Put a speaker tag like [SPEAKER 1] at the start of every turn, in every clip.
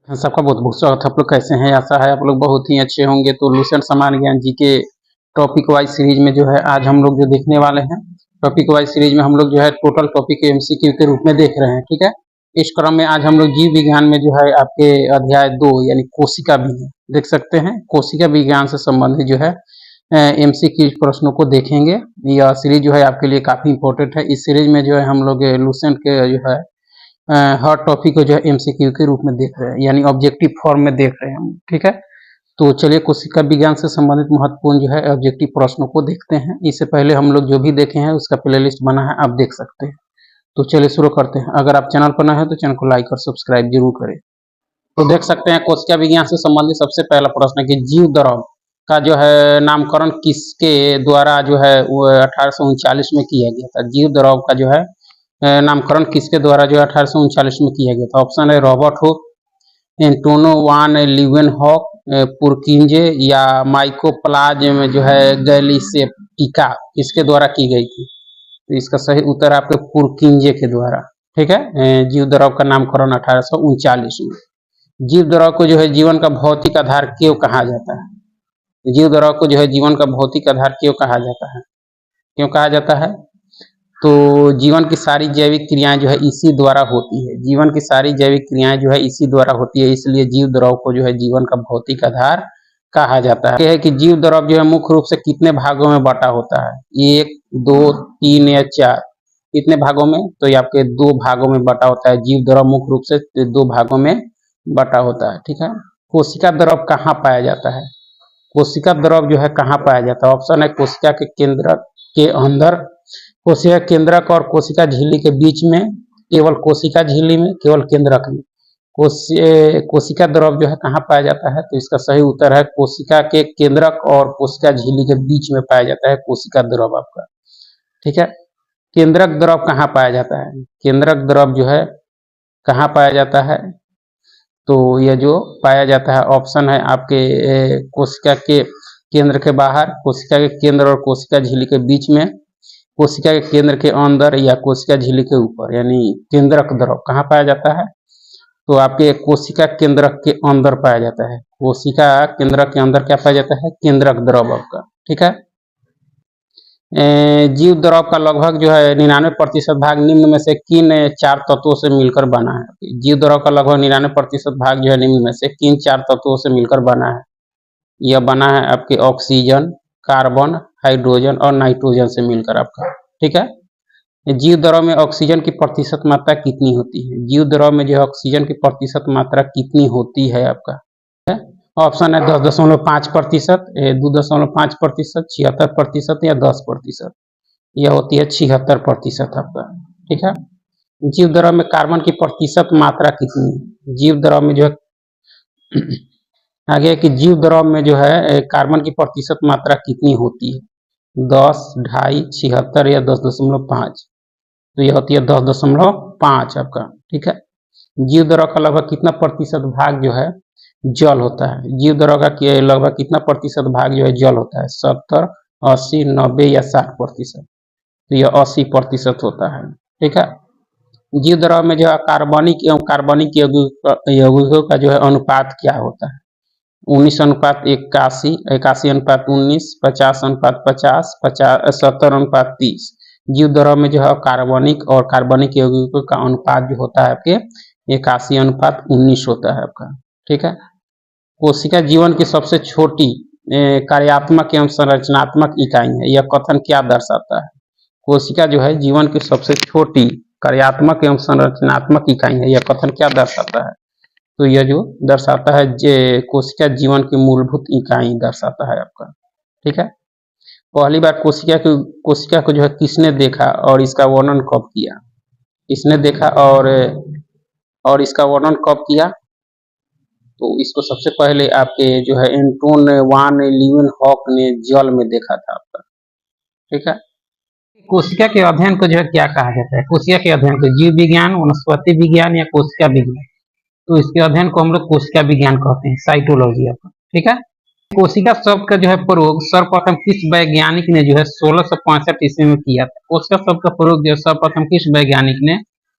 [SPEAKER 1] सबका बहुत बहुत स्वागत है। आप लोग कैसे हैं? आशा है आप लोग बहुत ही अच्छे होंगे। तो लुसेंट सामान्य ज्ञान जी के टॉपिक वाइज सीरीज में जो है आज हम लोग जो देखने वाले हैं, टॉपिक वाइज सीरीज में हम लोग जो है टोटल टॉपिक एमसीक्यू के रूप में देख रहे हैं। ठीक है, इस क्रम में आज हम लोग जीव विज्ञान में जो है आपके अध्याय 2 यानी कोशिका विज्ञान देख सकते हैं। कोशिका विज्ञान से संबंधित जो है एमसीक्यू प्रश्नों को देखेंगे। यह सीरीज जो है आपके लिए काफी इंपॉर्टेंट है। इस सीरीज में जो है हम लोग लुसेंट के जो है हर टॉपिक को जो है एमसीक्यू के रूप में देख रहे हैं, यानी ऑब्जेक्टिव फॉर्म में देख रहे हैं हम। ठीक है, तो चलिए कोशिका विज्ञान से संबंधित महत्वपूर्ण जो है ऑब्जेक्टिव प्रश्नों को देखते हैं। इससे पहले हम लोग जो भी देखे हैं उसका प्लेलिस्ट बना है, आप देख सकते हैं। तो चलिए शुरू करते हैं। अगर आप चैनल पर नए हैं तो चैनल को लाइक और सब्सक्राइब जरूर करें। तो देख सकते हैं कोशिका विज्ञान से संबंधित सबसे पहला प्रश्न है कि जीव द्रव का जो है नामकरण किसके द्वारा जो है 1839 में किया गया था। जीव द्रव का जो है नामकरण किसके द्वारा जो 1839 में किया गया था। ऑप्शन है रॉबर्ट हुक, एंटोनो वान लीवेनहॉक, पुरकिंजे या माइकोप्लाज्म जो है गैलीसेप्टिका किसके द्वारा की गई थी। तो इसका सही उत्तर आपके पुरकिंजे के द्वारा। ठीक है, जीव द्रव का नामकरण 1839 में। जीव द्रव को जो है जीवन का भौतिक आधार क्यों कहा जाता है। जीव द्रव को जो है जीवन का भौतिक आधार क्यों कहा जाता है, क्यों कहा जाता है? तो जीवन की सारी जैविक क्रियाएं जो है इसी द्वारा होती है। जीवन की सारी जैविक क्रियाएं जो है इसी द्वारा होती है, इसलिए जीव द्रव को जो है जीवन का भौतिक आधार कहा जाता है। यह है कि जीव द्रव जो है मुख्य रूप से कितने भागों में बटा होता है, 1, 2, 3 या 4। कितने भागों में? तो ये आपके 2 भागों में बटा होता है। जीव द्रव मुख्य रूप से 2 भागों में बटा होता है। ठीक है, कोशिका द्रव कहाँ पाया जाता है। कोशिका द्रव जो है कहाँ पाया जाता है। ऑप्शन है कोशिका के केंद्र के अंदर, कोशिका केंद्रक और कोशिका झिल्ली के बीच में, केवल कोशिका झिल्ली में, केवल केंद्रक में। कोशिका द्रव जो है कहाँ पाया जाता है। तो इसका सही उत्तर है कोशिका के केंद्रक और कोशिका झिल्ली के बीच में पाया जाता है कोशिका द्रव आपका। ठीक है, केंद्रक द्रव कहाँ पाया जाता है। केंद्रक द्रव जो है कहाँ पाया जाता है। तो यह जो पाया जाता है ऑप्शन है आपके कोशिका के केंद्र के बाहर, कोशिका के केंद्र और कोशिका झिल्ली के बीच में, कोशिका के केंद्र के अंदर या कोशिका झिल्ली के ऊपर, यानी केंद्रक द्रव कहाँ पाया जाता है। तो आपके कोशिका केंद्रक के अंदर पाया जाता है। कोशिका केंद्रक के अंदर क्या पाया जाता है, केंद्रक द्रव आपका। ठीक है, जीव द्रव का लगभग जो है 99% भाग निम्न में से किन 4 तत्वों से मिलकर बना है। जीव द्रव का लगभग 99% भाग जो है निम्न में से किन 4 तत्वों से मिलकर बना है। यह बना है आपके ऑक्सीजन, कार्बन, हाइड्रोजन और नाइट्रोजन से मिलकर आपका। ठीक है, जीव द्रव में ऑक्सीजन की प्रतिशत मात्रा कितनी होती है। जीव द्रव में जो है ऑक्सीजन की प्रतिशत मात्रा कितनी होती है आपका। ऑप्शन है 10.5%, 2.5%, 76% या 10%। यह होती है 76% आपका। ठीक है, जीव द्रव में कार्बन की प्रतिशत मात्रा कितनी है। जीव द्रव में जो है आगे कि जीव द्रव में जो है कार्बन की प्रतिशत मात्रा कितनी होती है, 10, 2.5, 76 या 10.5। तो यह होती है 10.5 आपका। ठीक है, जीव द्रव का लगभग कितना प्रतिशत भाग जो है जल होता है। जीव द्रव का लगभग कितना प्रतिशत भाग जो है जल होता है, 70, 80, 90 या 60%। तो यह 80% होता है। ठीक है, जीव द्रव में जो है कार्बनिक एवं कार्बनिक यौगिकों का जो है अनुपात क्या होता है, 19:81, 81:19, 50:50, 70:30। जीव द्रव में जो है कार्बनिक और कार्बनिक यौगिकों का अनुपात जो होता है आपके 81:19 होता है आपका। ठीक है, कोशिका जीवन की सबसे छोटी कार्यात्मक एवं संरचनात्मक इकाई है। यह कथन क्या दर्शाता है। कोशिका जो है जीवन की सबसे छोटी कार्यात्मक एवं संरचनात्मक इकाई है, यह कथन क्या दर्शाता है। तो यह जो दर्शाता है कोशिका जीवन की मूलभूत इकाई दर्शाता है आपका। ठीक है, पहली बार कोशिका को जो है किसने देखा और इसका वर्णन कब किया। किसने देखा और इसका वर्णन कब किया। तो इसको सबसे पहले आपके जो है एंटोन वान लीवेनहॉक ने जल में देखा था आपका। ठीक है, कोशिका के अध्ययन को जो है क्या कहा जाता है। कोशिका के अध्ययन को जीव विज्ञान, वनस्पति विज्ञान या कोशिका विज्ञान। तो इसके अध्ययन को हम लोग कोशिका विज्ञान कहते हैं, साइटोलॉजी आपका। ठीक है, कोशिका शब्द का जो है प्रयोग सर्वप्रथम किस वैज्ञानिक ने जो है 1665 ईस्वी में किया था। कोशिका शब्द का प्रयोग जो है सर्वप्रथम किस वैज्ञानिक ने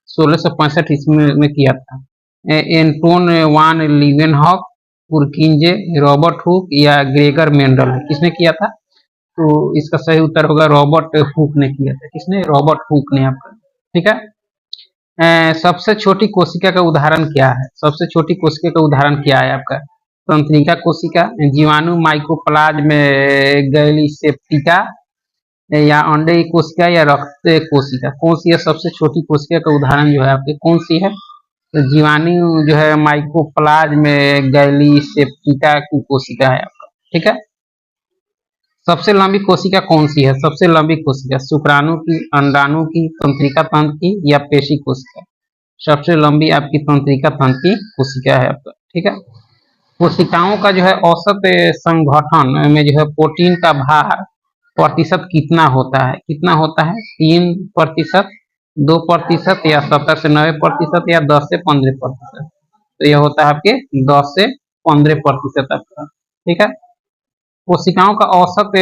[SPEAKER 1] 1665 ईस्वी में किया था। एंटोन वान लीवेनहॉक, पुरकिंजे, रॉबर्ट हुक या ग्रेगर मेंडल है? किसने किया था? तो इसका सही उत्तर होगा रॉबर्ट हुक ने किया था। किसने? रॉबर्ट हुक ने आपका। ठीक है। सबसे छोटी कोशिका का उदाहरण क्या है? सबसे छोटी कोशिका का उदाहरण क्या है आपका? तंत्रिका कोशिका, जीवाणु माइकोप्लाज्म गैलीसेप्टिका, या अंडे की कोशिका, या रक्त कोशिका? कौन सी है सबसे छोटी कोशिका का उदाहरण जो है आपके? कौन सी है? तो जीवाणु जो है माइकोप्लाज्म गैलीसेप्टिका की कोशिका है आपका। ठीक है। सबसे लंबी कोशिका कौन सी है? सबसे लंबी कोशिका शुक्राणु की, अंडाणु की, तंत्रिका तंत्र की, या पेशी कोशिका? सबसे लंबी आपकी तंत्रिका तंत्र की कोशिका है आपका। ठीक है। कोशिकाओं का जो है औसत संगठन में जो है प्रोटीन का भार प्रतिशत कितना होता है? कितना होता है? 3%, 2%, या 70 से 90%, या 10 से 15%? तो यह होता है आपके 10 से 15% आपका। ठीक है। कोशिकाओं का औसत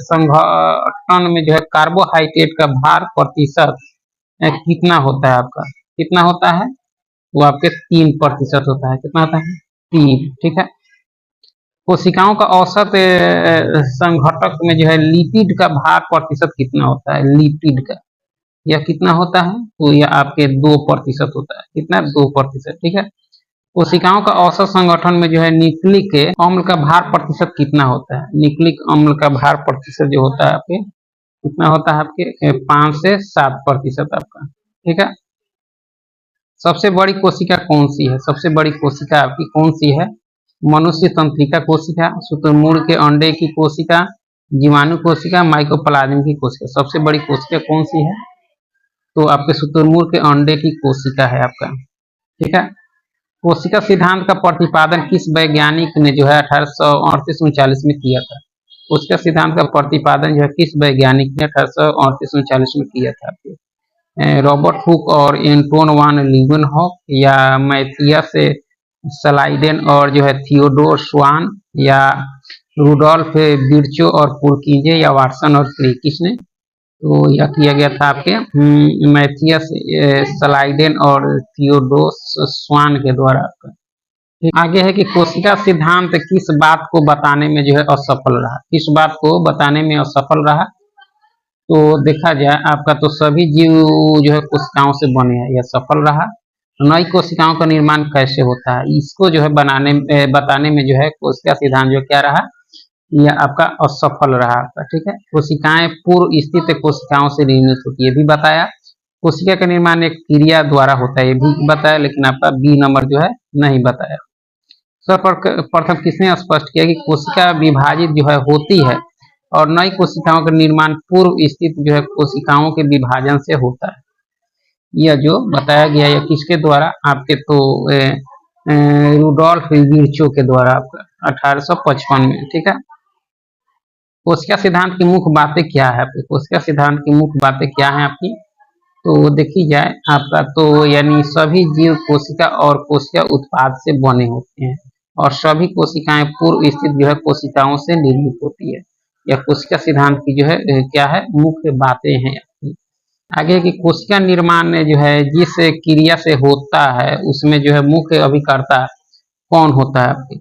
[SPEAKER 1] संगठन में जो है कार्बोहाइड्रेट का भार प्रतिशत कितना होता है आपका? कितना होता है? वो आपके 3% होता है। कितना होता है? 3। ठीक है। कोशिकाओं का औसत संघटक में जो है लिपिड का भार प्रतिशत कितना होता है? लिपिड का यह कितना होता है? तो यह आपके 2% होता है। कितना? 2%। ठीक है। कोशिकाओं का औसत संगठन में जो है न्यूक्लिक अम्ल का भार प्रतिशत कितना होता है? न्यूक्लिक अम्ल का भार प्रतिशत जो होता है आपके कितना होता है? आपके 5 से 7% आपका। ठीक है। सबसे बड़ी कोशिका कौन सी है? सबसे बड़ी कोशिका आपकी कौन सी है? मनुष्य तंत्रिका कोशिका, शुतुरमुर्ग के अंडे की कोशिका, जीवाणु कोशिका, माइकोप्लाज्म की कोशिका? सबसे बड़ी कोशिका कौन सी है? तो आपके शुतुरमुर्ग के अंडे की कोशिका है आपका। ठीक है। कोशिका सिद्धांत का प्रतिपादन किस वैज्ञानिक ने जो है 1838-39 में किया था? कोशिका सिद्धांत का प्रतिपादन जो है किस वैज्ञानिक ने 1838-39 में किया था? रॉबर्ट हुक और एंटोन वान लीवेनहॉक, या मैथियस स्लाइडेन और जो है थियोडोर स्वान, या रुडोल्फ विर्चो और पुरकिंजे, या वाटसन और क्रे? किसने? तो यह किया गया था आपके मैथियस स्लाइडेन और थियोडोर स्वान के द्वारा आपका। आगे है कि कोशिका सिद्धांत किस बात को बताने में जो है असफल रहा? किस बात को बताने में असफल रहा? तो देखा जाए आपका तो सभी जीव जो है कोशिकाओं से बने हैं, यह सफल रहा। नई कोशिकाओं का निर्माण कैसे होता है, इसको जो है बताने में जो है कोशिका सिद्धांत जो क्या रहा, यह आपका असफल रहा आपका। ठीक है। कोशिकाएं पूर्व स्थित कोशिकाओं से निर्मित होती है, ये भी बताया। कोशिका का निर्माण एक क्रिया द्वारा होता है, ये भी बताया, लेकिन आपका बी नंबर जो है नहीं बताया। सर्वप्रथम किसने स्पष्ट किया कि कोशिका विभाजित जो है होती है और नई कोशिकाओं का निर्माण पूर्व स्थित जो है कोशिकाओं के विभाजन से होता है? यह जो बताया गया यह किसके द्वारा? आपके तो रुडोल्फ विर्चो के द्वारा आपका 1855 में। ठीक है। कोशिका सिद्धांत की मुख्य बातें क्या है आपकी? कोशिका सिद्धांत की मुख्य बातें क्या है आपकी? तो देखी जाए आपका तो यानी सभी जीव कोशिका और कोशिका उत्पाद से बने होते हैं और सभी कोशिकाएं पूर्व स्थित जो है कोशिकाओं से निर्मित होती है। यह कोशिका सिद्धांत की जो है क्या है, मुख्य बातें हैं। आगे की कोशिका निर्माण जो है जिस क्रिया से होता है उसमें जो है मुख्य अभिकर्ता कौन होता है आपकी?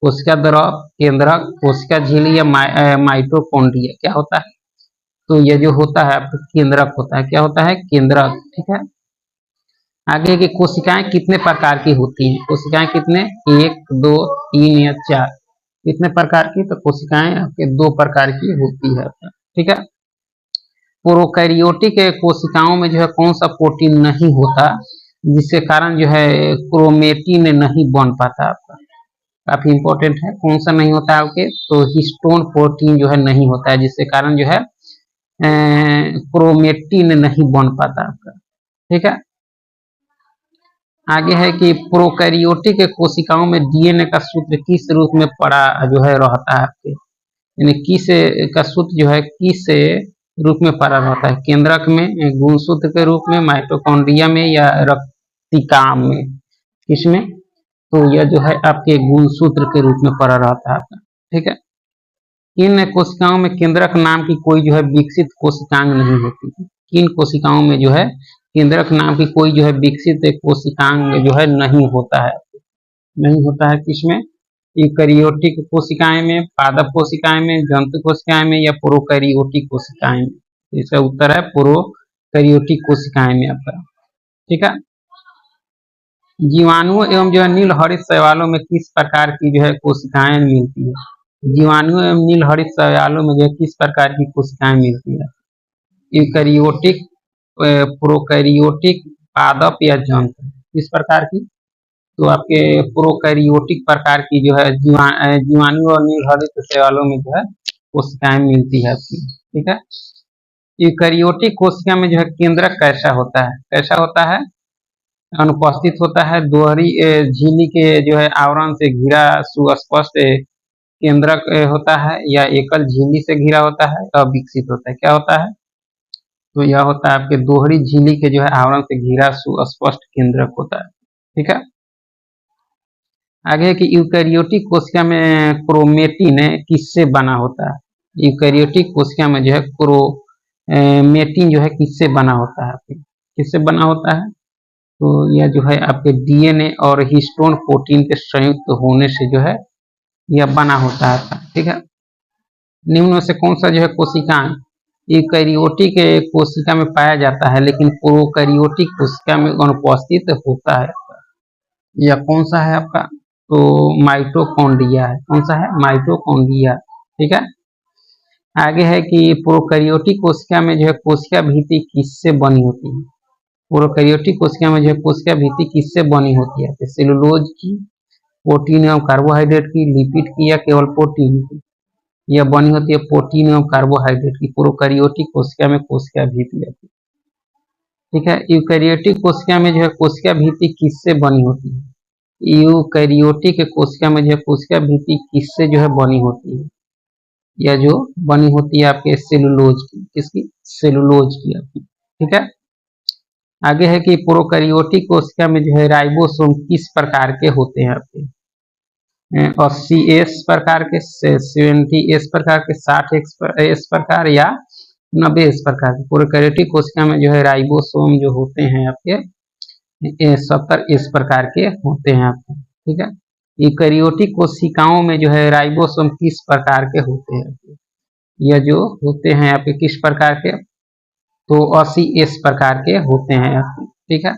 [SPEAKER 1] कोशिका द्रव, केंद्रक, कोशिका झिल्ली, या माइटोकॉन्ड्रिया? क्या होता है? तो यह जो होता है आपका केंद्रक होता है। क्या होता है? केंद्रक। ठीक है। आगे की कोशिकाएं कितने प्रकार की होती हैं? कोशिकाएं कितने? 1, 2, 3 या 4? कितने प्रकार की? तो कोशिकाएं आपके 2 प्रकार की होती है। ठीक है। प्रोकैरियोटिक कोशिकाओं में जो है कौन सा प्रोटीन नहीं होता जिसके कारण जो है क्रोमेटिन नहीं बन पाता आपका? काफी इंपॉर्टेंट है। कौन सा नहीं होता आपके? तो हिस्टोन प्रोटीन जो है नहीं होता है जिसके कारण जो है क्रोमेटिन नहीं बन पाता आपका। ठीक है। आगे है कि प्रोकैरियोटिक कोशिकाओं में डीएनए का सूत्र किस रूप में पड़ा जो है रहता है आपके? यानी किस का सूत्र जो है किस रूप में पड़ा रहता है? केंद्रक में, गुणसूत्र के रूप में, माइटोकॉन्ड्रिया में, या रक्तिका में? किसमें? तो यह जो है आपके गुणसूत्र के रूप में पड़ा रहता है आपका। ठीक है। इन कोशिकाओं में केंद्रक नाम की कोई जो है विकसित कोशिकांग नहीं होती। किन कोशिकाओं में जो है केंद्रक नाम की कोई जो है विकसित कोशिकांग जो है नहीं होता है, नहीं होता है किसमें, यूकैरियोटिक कोशिकाएं में, पादप कोशिकाएं में, जंतु कोशिकाएं में या प्रोकैरियोटिक कोशिकाएं में। इसका उत्तर है प्रोकैरियोटिक कोशिकाएं में आपका। ठीक है। जीवाणुओं एवं जो है नील हरित शैवालों में किस प्रकार की जो है कोशिकाएं मिलती है? जीवाणुओं एवं नील हरित शैवालों में जो है किस प्रकार की कोशिकाएं मिलती है? यूकैरियोटिक, प्रोकैरियोटिक, पादप या जंतु, किस प्रकार की? तो आपके प्रोकैरियोटिक प्रकार की जो है जीवाणु और नील हरित शैवालों में जो है कोशिकाएं मिलती है आपकी। ठीक है। यूकैरियोटिक कोशिका में जो है केंद्रक कैसा होता है? कैसा होता है? अनुपस्थित होता है, दोहरी झिल्ली के जो है आवरण से घिरा सुस्पष्ट केंद्रक होता है, या एकल झिल्ली से घिरा होता है, अविकसित होता है। क्या होता है? तो यह होता है आपके दोहरी झिल्ली के जो है आवरण से घिरा सुस्पष्ट केंद्रक होता है। ठीक है। आगे कि यूकैरियोटिक कोशिका में क्रोमेटिन किससे बना होता है? यूकैरियोटिक कोशिका में जो है क्रोमेटिन जो है किससे बना होता है? किससे बना होता है? तो यह जो है आपके डीएनए और हिस्टोन प्रोटीन के संयुक्त होने से जो है यह बना होता है। ठीक है। निम्न में से कौन सा जो है कोशिकांग यूकैरियोटिक कोशिका में पाया जाता है लेकिन प्रोकैरियोटिक कोशिका में अनुपस्थित होता है? यह कौन सा है आपका? तो माइटोकॉन्ड्रिया है। कौन सा है? माइटोकॉन्ड्रिया। ठीक है। आगे है कि प्रोकैरियोटिक कोशिका में जो है कोशिका भित्ति किससे बनी होती है? प्रोकैरियोटिक कोशिका में जो है कोशिका भित्ति किससे बनी होती है? सेलुलोज की, प्रोटीन एवं कार्बोहाइड्रेट की, लिपिड की या केवल प्रोटीन की? यह बनी होती है प्रोटीन एवं कार्बोहाइड्रेट की। प्रोकैरियोटिक कोशिका में कोशिका भित्ति आती है। ठीक है। यूकैरियोटिक कोशिका में जो है कोशिका भित्ति किससे बनी होती है? यूकैरियोटिक कोशिका में जो है कोशिका भित्ति किससे जो है बनी होती है? यह जो बनी होती है आपके सेलुलोज की। किसकी? सेलुलोज की आपकी। ठीक है। आगे है कि प्रोकैरियोटिक कोशिका में जो है राइबोसोम किस प्रकार के होते हैं आपके? 80S प्रकार के, 70S प्रकार के, 60S प्रकार या 90S प्रकार के। प्रोकैरियोटिक कोशिका में जो है राइबोसोम जो होते हैं आपके 70S प्रकार के होते हैं आपके। ठीक है। यूकैरियोटिक कोशिकाओं में जो है राइबोसोम किस प्रकार के होते हैं? यह जो होते हैं आपके किस प्रकार के? तो 80S प्रकार के होते हैं आपके। ठीक है।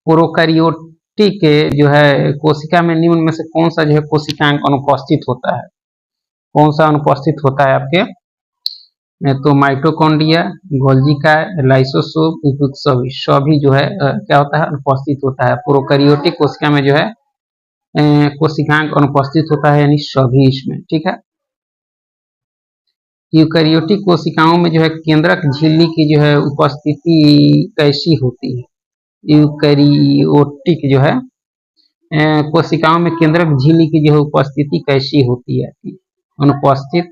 [SPEAKER 1] प्रोकैरियोटिक जो है कोशिका में निम्न में से कौन सा जो है कोशिकांग अनुपस्थित होता है? कौन सा अनुपस्थित होता है आपके? तो माइटोकॉन्ड्रिया, गोल्गी का, लाइसोसोम, सभी जो है क्या होता है? अनुपस्थित होता है। प्रोकैरियोटिक कोशिका में जो है कोशिकांग अनुपस्थित होता है, यानी सभी इसमें। ठीक है। यूकैरियोटिक कोशिकाओं में जो है केंद्रक झिल्ली की जो है उपस्थिति कैसी होती है? यूकैरियोटिक जो है कोशिकाओं में केंद्रक झिल्ली की जो है उपस्थिति कैसी होती है? अनुपस्थित,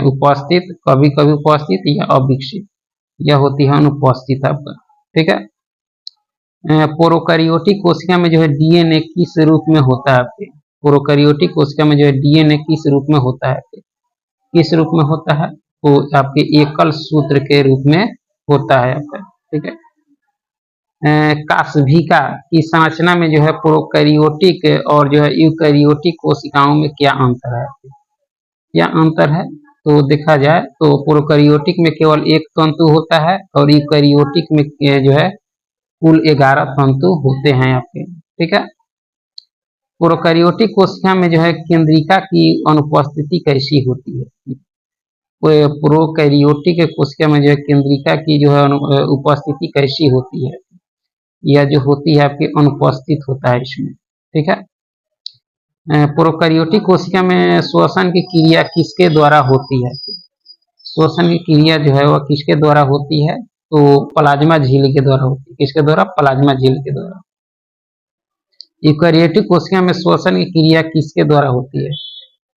[SPEAKER 1] उपस्थित, कभी कभी उपस्थित या अविकसित। यह होती है अनुपस्थित आपका। ठीक है। प्रोकैरियोटिक कोशिका में जो है डीएनए किस रूप में होता है आपके? प्रोकैरियोटिक कोशिका में जो है डीएनए किस रूप में होता है? किस रूप में होता है? तो आपके एकल सूत्र के रूप में होता है आपका। ठीक है। कास्भिका की संरचना में जो है प्रोकैरियोटिक और जो है यूकैरियोटिक कोशिकाओं में क्या अंतर है? क्या अंतर है? तो देखा जाए तो प्रोकैरियोटिक में केवल एक तंतु होता है और यूकैरियोटिक में जो है कुल 11 तंतु होते हैं आपके। ठीक है। प्रोकैरियोटिक कोशिका में जो है केंद्रिका की अनुपस्थिति कैसी होती है? प्रोकैरियोटिक कोशिका में जो है केंद्रिका की जो है उपस्थिति कैसी होती है? यह जो होती है आपकी अनुपस्थित होता है इसमें। ठीक है। प्रोकैरियोटिक कोशिका में श्वसन की क्रिया किसके द्वारा होती है? श्वसन की क्रिया जो है वह किसके द्वारा होती है? तो प्लाज्मा झिल्ली के द्वारा होती है। किसके द्वारा? प्लाज्मा झिल्ली के द्वारा। यूकैरियोटिक कोशिका में श्वसन की क्रिया किसके द्वारा होती है?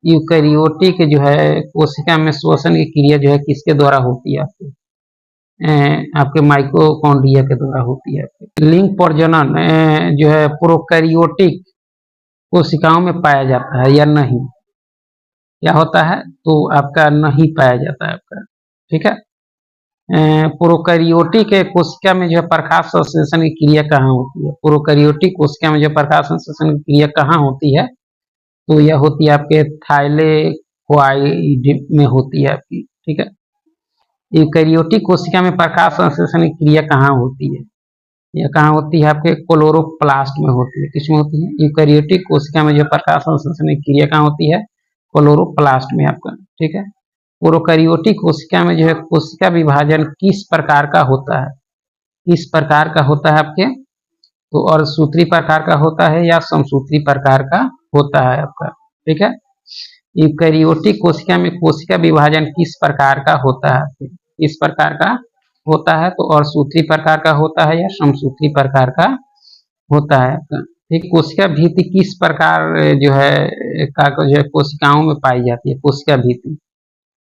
[SPEAKER 1] यूकैरियोटिक जो है कोशिका में श्वसन की क्रिया जो है किसके द्वारा होती है? आपके माइटोकॉन्ड्रिया के द्वारा होती है। लिंग प्रजनन जो है प्रोकैरियोटिक कोशिकाओं में पाया जाता है या नहीं? क्या होता है? तो आपका नहीं पाया जाता है आपका। ठीक है। प्रोकैरियोटिक कोशिका में जो है प्रकाश संश्लेषण की क्रिया कहाँ होती है? प्रोकैरियोटिक कोशिका में जो प्रकाश संश्लेषण की क्रिया कहाँ होती है? तो यह होती है आपके थाइलेकोइड में होती है आपकी, ठीक है। यूकैरियोटिक कोशिका में प्रकाश संश्लेषण की क्रिया कहाँ होती है? यह कहाँ होती है? आपके क्लोरोप्लास्ट में होती है। किसमें होती है? यूकैरियोटिक कोशिका में जो प्रकाश संश्लेषण की क्रिया कहाँ होती है? क्लोरोप्लास्ट में आपका, ठीक है। प्रोकैरियोटिक कोशिका में जो है कोशिका विभाजन किस प्रकार का होता है? किस प्रकार का होता है आपके? तो और सूत्री प्रकार का होता है या समसूत्री प्रकार का होता है आपका, ठीक है। यूकैरियोटिक कोशिका में कोशिका विभाजन किस प्रकार का होता है? किस प्रकार का होता है? तो और सूत्री प्रकार का होता है या समसूत्री प्रकार का होता है आपका, ठीक। कोशिका भित्ति किस प्रकार जो है जो है कोशिकाओं में पाई जाती है? कोशिका भित्ति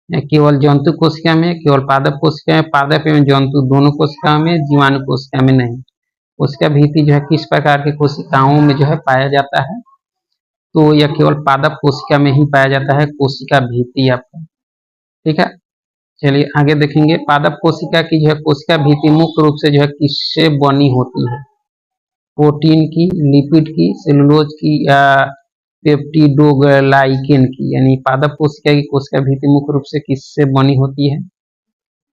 [SPEAKER 1] केवल जंतु कोशिका में, केवल पादप कोशिका में, पादप एवं जंतु दोनों कोशिकाओं में, जीवाणु कोशिका में नहीं। कोशिका भित्ति जो है किस प्रकार की कोशिकाओं में जो है पाया जाता है? तो यह केवल पादप कोशिका में ही पाया जाता है कोशिका भित्ति आपका, ठीक है। चलिए आगे देखेंगे। पादप कोशिका की जो है कोशिका भित्ति मुख्य रूप से जो है किससे बनी होती है? प्रोटीन की, लिपिड की, सेलुलोज की या पेप्टिडोग्लाइकेन की? यानी पादप कोशिका की कोशिका भित्ति मुख्य रूप से किससे बनी होती है?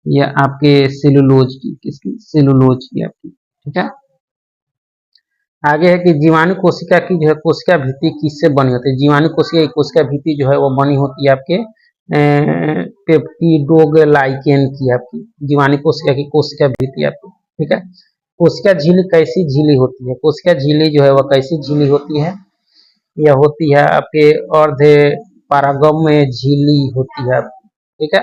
[SPEAKER 1] या आपके सेलुलोज की, किसकी? सेलुलोज की आपकी, ठीक है। आगे है कि जीवाणु कोशिका की जो है कोशिका भित्ति किससे बनी होती है? जीवाणु कोशिका की कोशिका भित्ति जो है वो बनी होती है आपके पेप्टिडोग्लाइकेन की आपकी, जीवाणु कोशिका की कोशिका भित्ति आपकी, ठीक है। कोशिका झिल्ली कैसी झिल्ली होती है? कोशिका झिल्ली जो है वह कैसी झिल्ली होती है? यह होती है आपके अर्ध पारागम्य झिल्ली होती है आपकी, ठीक है।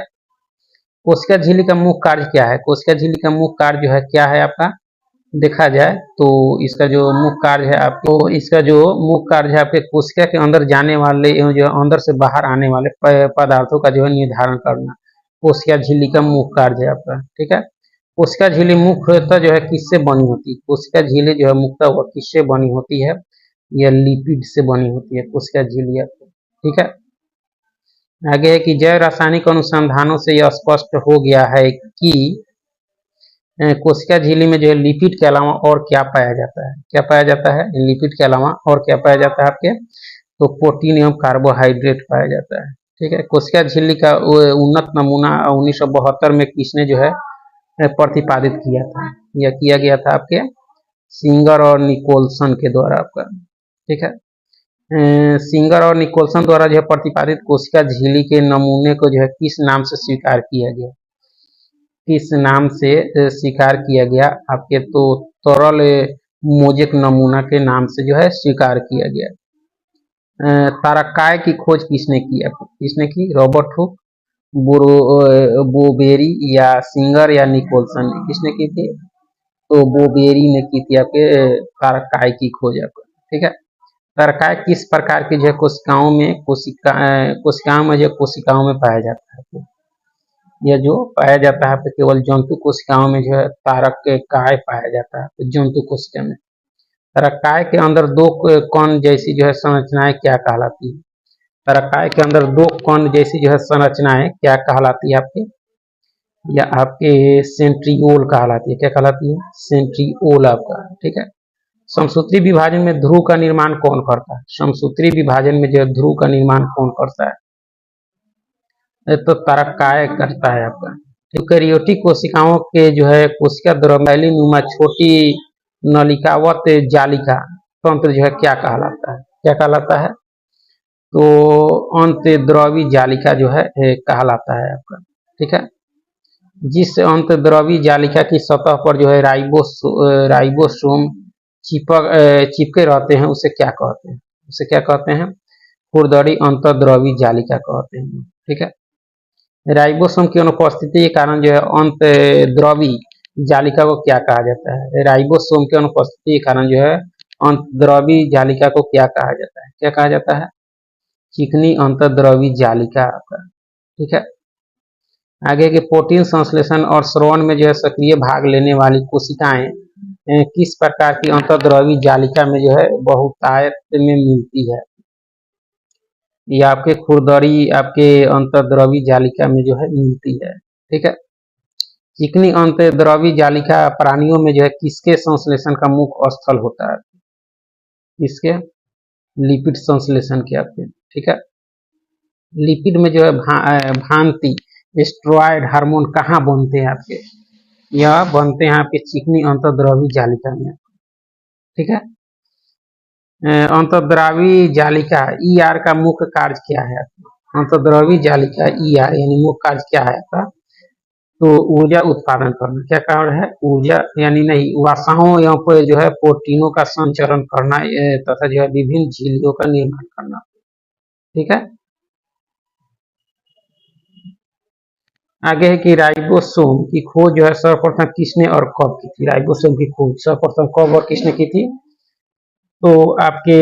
[SPEAKER 1] कोशिका झिल्ली का मुख्य कार्य क्या है? कोशिका झिल्ली का मुख्य कार्य जो है क्या है आपका? देखा जाए तो इसका जो मुख्य कार्य है आपको, इसका जो मुख्य कार्य है आपके कोशिका के अंदर जाने वाले जो अंदर से बाहर आने वाले पदार्थों का जो है निर्धारण करना, कोशिका झिल्ली का मुख्य कार्य है आपका, ठीक है। कोशिका झिल्ली मुख्यतः जो है किससे बनी होती है? कोशिका झिल्ली जो है मुख्यतः वह किससे बनी होती है? यह लिपिड से बनी होती है कोशिका झिल्ली आपको, ठीक है। आगे है कि जैव रासायनिक अनुसंधानों से यह स्पष्ट हो गया है कि कोशिका झिल्ली में जो है लिपिड के अलावा और क्या पाया जाता है? क्या पाया जाता है? लिपिड के अलावा और क्या पाया जाता है आपके? तो प्रोटीन एवं कार्बोहाइड्रेट पाया जाता है, ठीक है। कोशिका झिल्ली का उन्नत नमूना 1972 में किसने जो है प्रतिपादित किया था? यह किया गया था आपके सिंगर और निकोलसन के द्वारा आपका, ठीक है। सिंगर और निकोलसन द्वारा जो है प्रतिपादित कोशिका झिल्ली के नमूने को जो है किस नाम से स्वीकार किया गया? किस नाम से स्वीकार किया गया आपके? तो तरल मोजेक नमूना के नाम से जो है स्वीकार किया गया। तारकाय की खोज किसने की? किसने की? रॉबर्ट हुक, बोबेरी या सिंगर या निकोलसन ने? किसने की थी? तो बोबेरी ने की थी आपके तारकाय की खोज आपको, ठीक है। तारकाय किस प्रकार की जो है कोशिकाओं में कोशिकाओं में पाया जाता है? यह जो पाया जाता है केवल जंतु कोशिकाओं में जो है तारक के काय पाया जाता है, तो जंतु कोशिका में। तारकाय के अंदर दो कण जैसी जो है संरचनाएं क्या कहलाती है? तारकाय के अंदर दो कण जैसी जो है संरचनाएं क्या कहलाती है आपके? या आपके सेंट्रियोल कहलाती है। क्या कहलाती है? सेंट्रियोल आपका, ठीक है। समसूत्री विभाजन में ध्रुव का निर्माण कौन करता है? समसूत्री विभाजन में जो है ध्रुव का निर्माण कौन करता है? तो तारकाय करता है आपका। यूकैरियोटिक कोशिकाओं के जो है कोशिका द्रव्यली नुमा छोटी नलिकावत जालिका तंत्र जो है क्या कहलाता है? क्या कहलाता है? तो अंतद्रवी जालिका जो है कहलाता है आपका, ठीक है। जिस अंतद्रवी जालिका की सतह पर जो है राइबोसोम चिपके रहते हैं उसे क्या कहते हैं? उसे क्या कहते हैं? खुरदरी अंतद्रवी जालिका कहते हैं, ठीक है। राइबोसोम की अनुपस्थिति के कारण जो है अंतद्रवी जालिका को क्या कहा जाता है? राइबोसोम की अनुपस्थिति के कारण जो है अंतद्रवी जालिका को क्या कहा जाता है? क्या कहा जाता है? चिकनी अंतद्रवी जालिका आपका, ठीक है। आगे के प्रोटीन संश्लेषण और श्रवण में जो है सक्रिय भाग लेने वाली कोशिकाएं किस प्रकार की अंतद्रवी जालिका में जो है बहुतायत में मिलती है? ये आपके खुरदरी आपके अंतर्द्रवी जालिका में जो है मिलती है, ठीक है। चिकनी अंतर्द्रवी जालिका प्राणियों में जो है किसके संश्लेषण का मुख्य स्थल होता है? किसके? लिपिड संश्लेषण के आपके, ठीक है। लिपिड में जो है भांति स्टेरॉयड हार्मोन कहाँ बनते हैं आपके? यह बनते हैं आपके चिकनी अंतर्द्रवी जालिका में, ठीक है। अंतर्द्रवी जालिका ईआर का मुख्य कार्य क्या है? अंतर्द्रवी जालिका ईआर यानी मुख्य कार्य क्या है आपका? तो ऊर्जा उत्पादन करना। क्या कार्य है? ऊर्जा यानी नहीं, वसाओं यहाँ पर जो है प्रोटीनों का संचरण करना तथा जो है विभिन्न झिल्लियों का निर्माण करना, ठीक है। आगे है कि राइबोसोम की खोज जो है सर्वप्रथम किसने और कब की थी? राइबोसोम की खोज सर्वप्रथम कब और किसने की थी? तो आपके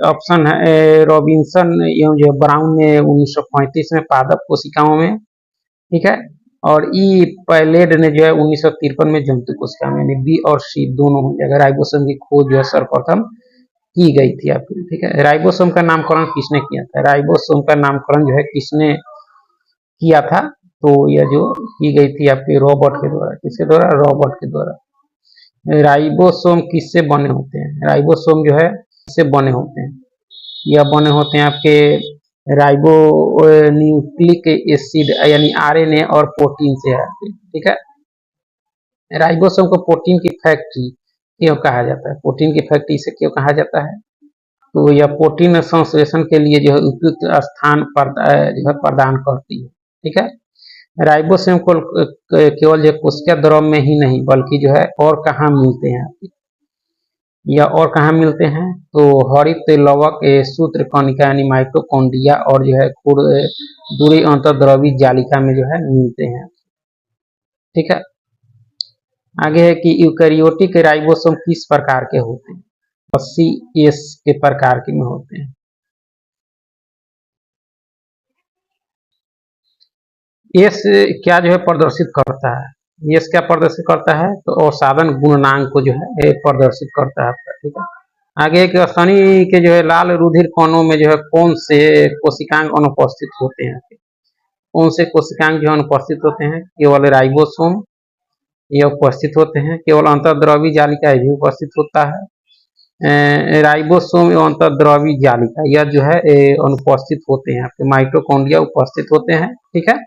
[SPEAKER 1] ऑप्शन है रॉबिन्सन एवं जो ब्राउन ने 1935 में पादप कोशिकाओं में, ठीक है। और ई पैलेड ने जो है 1953 में जंतु कोशिका में, बी और सी दोनों हो जाएगा। राइबोसोम की खोज जो है सर्वप्रथम की गई थी आपकी, ठीक है। राइबोसोम का नामकरण किसने किया था? राइबोसोम का नामकरण जो है किसने किया था? तो यह जो की गई थी आपके रॉबर्ट के द्वारा। किसके द्वारा? रॉबर्ट के द्वारा। राइबोसोम किससे बने होते हैं? राइबोसोम जो है किससे बने होते हैं? यह बने होते हैं आपके राइबो न्यूक्लिक एसिड यानी आरएनए और प्रोटीन से है, ठीक है। राइबोसोम को प्रोटीन की फैक्ट्री क्यों कहा जाता है? प्रोटीन की फैक्ट्री से क्यों कहा जाता है? तो यह प्रोटीन संश्लेषण के लिए जो है उपयुक्त स्थान जो है प्रदान करती है, ठीक है। राइबोसोम को केवल जो कोशिका द्रव में ही नहीं बल्कि जो है और कहाँ मिलते हैं आपके, या और कहाँ मिलते हैं? तो हरित लवक सूत्र कणिका यानी माइटोकॉन्ड्रिया और जो है दूरी अंतर्द्रवी जालिका में जो है मिलते हैं, ठीक है। आगे है कि यूकैरियोटिक राइबोसोम किस प्रकार के होते हैं? 80S के प्रकार के में होते हैं। एस क्या जो है प्रदर्शित करता है? एस क्या प्रदर्शित करता है? तो अवसादन गुणनांक को जो है प्रदर्शित करता है आपका, ठीक है। आगे कि स्तनी के जो है लाल रुधिर कणों में जो है कौन से कोशिकांग अनुपस्थित होते हैं? कौन से कोशिकांग जो अनुपस्थित होते हैं? केवल राइबोसोम ये उपस्थित होते हैं, केवल अंतर्द्रवी जालिका भी उपस्थित होता है। राइबोसोम एवं अंतर्द्रवी जालिका यह जो है अनुपस्थित होते हैं आपके। माइटोकॉन्ड्रिया उपस्थित होते हैं, ठीक है।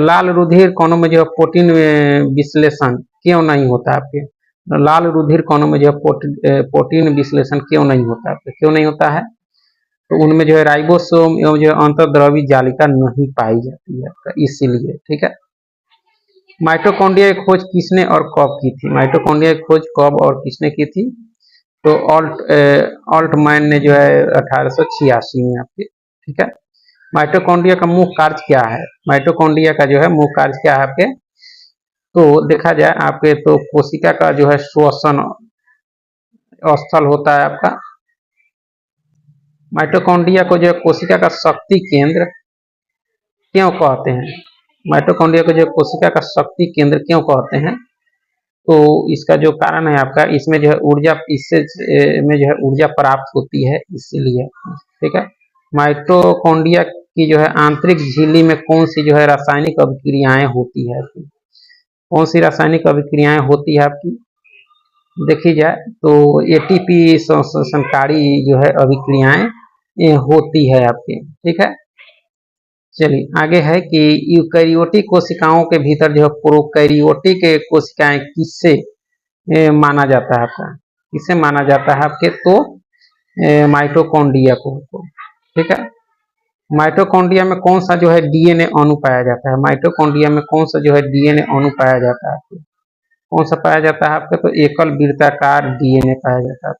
[SPEAKER 1] लाल रुधिर कणों में जो प्रोटीन विश्लेषण क्यों नहीं होता आपके? लाल रुधिर कणों में जो प्रोटीन विश्लेषण क्यों नहीं होता आपके? क्यों नहीं होता है? तो उनमें जो है राइबोसोम एवं जो अंतर्द्रवी जालिका नहीं पाई जाती है आपका, इसीलिए, ठीक है। माइटोकॉन्ड्रिया की खोज किसने और कब की थी? माइटोकॉन्ड्रिया की खोज कब और किसने की थी? तो ऑल्टमैन ने जो है 1886 में आपके, ठीक है। माइटोकॉन्ड्रिया का मुख्य कार्य क्या है? माइटोकॉन्ड्रिया का जो है मुख्य कार्य क्या है आपके? तो देखा जाए आपके तो कोशिका का जो है श्वसन स्थल होता है आपका। माइटोकॉन्ड्रिया को जो है कोशिका का शक्ति केंद्र क्यों कहते हैं? माइटोकॉन्ड्रिया को जो कोशिका का शक्ति केंद्र क्यों कहते हैं? तो इसका जो कारण है आपका, इसमें जो है ऊर्जा, इससे में जो है ऊर्जा प्राप्त होती है, इसीलिए, ठीक है। माइटोकॉन्ड्रिया की जो है आंतरिक झिल्ली में कौन सी जो है रासायनिक अभिक्रियाएं होती है? कौन सी रासायनिक अभिक्रियाएं होती है आपकी? देखी जाए तो एटीपी संश्लेषणकारी जो है अभिक्रियाएं होती है आपकी, ठीक है। चलिए आगे है कि यूकैरियोटिक कोशिकाओं के भीतर जो है प्रोकैरियोटिक कोशिकाएं किससे माना जाता है आपका? किससे माना जाता है आपके? तो माइटोकॉन्ड्रिया को, ठीक है। माइटोकॉन्ड्रिया में कौन सा जो है डीएनए अणु पाया जाता है? माइटोकॉन्ड्रिया में कौन सा जो है डीएनए अणु पाया जाता है? कौन सा पाया जाता है आपका? तो एकल वृत्ताकार डीएनए पाया जाता है,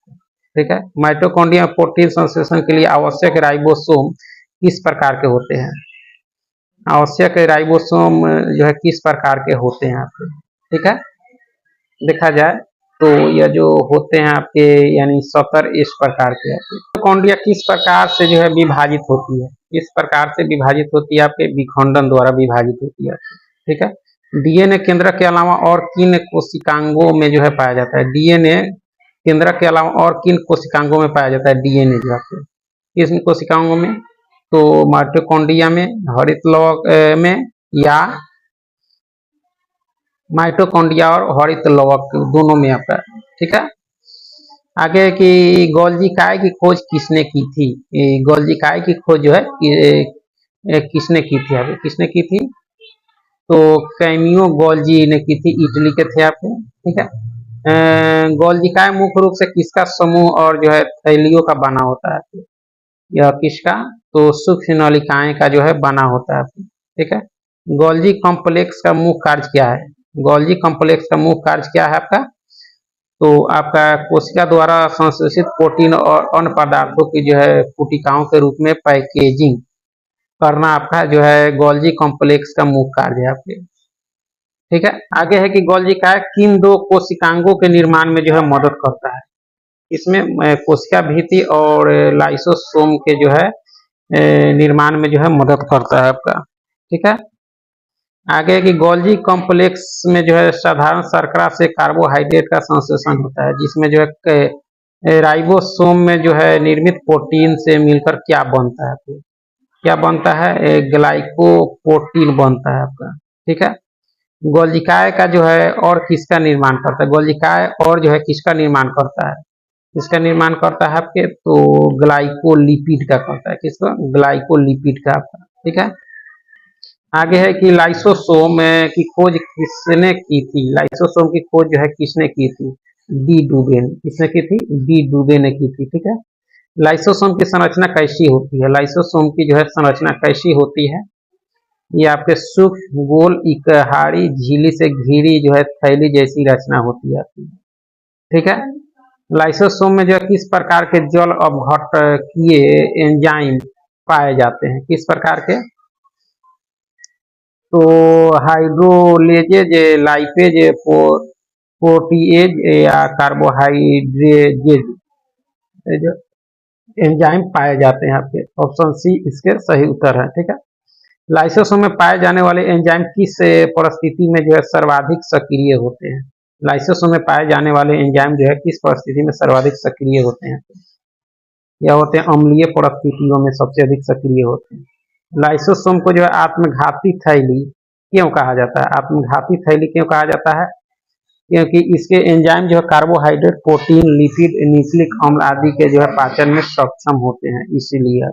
[SPEAKER 1] ठीक है। माइटोकॉन्ड्रिया में प्रोटीन संश्लेषण के लिए आवश्यक राइबोसोम किस प्रकार के होते हैं? आवश्यक राइबोसोम जो है किस प्रकार के होते हैं आपके, ठीक है। देखा जाए तो यह जो होते हैं आपके यानी 70 इस प्रकार के। माइटोकॉन्ड्रिया किस प्रकार से जो है विभाजित होती है? किस प्रकार से विभाजित होती है आपके? विखंडन द्वारा विभाजित होती है, ठीक है। डीएनए केंद्र के अलावा और किन कोशिकांगों में जो है पाया जाता है? डीएनए केंद्र के अलावा और किन कोशिकांगों में पाया जाता है डीएनए जो आपके? किस कोशिकांगों में? तो माइटोकॉन्ड्रिया में, हरित लवक में, या माइटोकॉन्ड्रिया और हरित लवक दोनों में आपका। ठीक है। आगे कि गोल्जी काय की खोज किसने की थी? गोल्जी काय की खोज जो है किसने की थी? आपके किसने की थी? तो कैमियो गोल्जी ने की थी, इटली के थे आपके। ठीक है। गोल्जी काय मुख्य रूप से किसका समूह और जो है थैलियों का बना होता है? यह किसका? तो सूक्ष्म नलिकाएं का जो है बना होता है आपके। ठीक है। गोल्जी कॉम्प्लेक्स का मुख्य कार्य क्या है? गोल्जी कॉम्प्लेक्स का मुख्य कार्य क्या है आपका? तो आपका कोशिका द्वारा संश्लेषित प्रोटीन और अन्य पदार्थों की जो है कोशिकाओं के रूप में पैकेजिंग करना आपका जो है गोल्जी कॉम्प्लेक्स का मुख्य कार्य है आपके। ठीक है। आगे है कि गोल्जी का किन दो कोशिकांगों के निर्माण में जो है मदद करता है? इसमें कोशिका भित्ति और लाइसोसोम के जो है निर्माण में जो है मदद करता है आपका। ठीक है। आगे कि गोल्जी कॉम्प्लेक्स में जो है साधारण शर्करा से कार्बोहाइड्रेट का संश्लेषण होता है, जिसमें जो है राइबोसोम में जो है निर्मित प्रोटीन से मिलकर क्या बनता है? क्या बनता है? ग्लाइकोप्रोटीन बनता है आपका। ठीक है। गोल्जिकाय का जो है और किसका निर्माण करता है? गोल्जिकाय और जो है किसका निर्माण करता है? किसका निर्माण करता है आपके? तो ग्लाइकोलिपिड का करता है। किसका? ग्लाइकोलिपिड का आपका। ठीक है। आगे है कि लाइसोसोम की खोज किसने की थी? लाइसोसोम की खोज जो है किसने की थी? डी डुबे ने। किसने की थी? डी डुबे ने की थी। ठीक है। लाइसोसोम की संरचना कैसी होती है? लाइसोसोम की जो है संरचना कैसी होती है? ये आपके सूक्ष्म गोल इकहारी झिल्ली से घिरी जो है थैली जैसी रचना होती है। ठीक है। लाइसोसोम में जो है किस प्रकार के जल अपघटकीय एंजाइम पाए जाते हैं? किस प्रकार के? तो हाइड्रोलेजेज, लाइपेज, प्रोटीएज या कार्बोहाइड्रेजेज जो एंजाइम पाए जाते हैं आपके। ऑप्शन सी इसके सही उत्तर है। ठीक है। लाइसोसोम में पाए जाने वाले एंजाइम किस परिस्थिति में जो है सर्वाधिक सक्रिय होते हैं? लाइसोसोम में पाए जाने वाले एंजाइम जो है किस परिस्थिति में सर्वाधिक सक्रिय होते हैं? या होते हैं अम्लीय परिस्थितियों में सबसे अधिक सक्रिय होते हैं। लाइसोसोम को जो है आत्मघाती थैली क्यों कहा जाता है? आत्मघाती थैली क्यों कहा जाता है? क्योंकि इसके एंजाइम जो है कार्बोहाइड्रेट, प्रोटीन, लिपिड, न्यूक्लिक अम्ल आदि के जो है पाचन में सक्षम होते हैं, इसीलिए।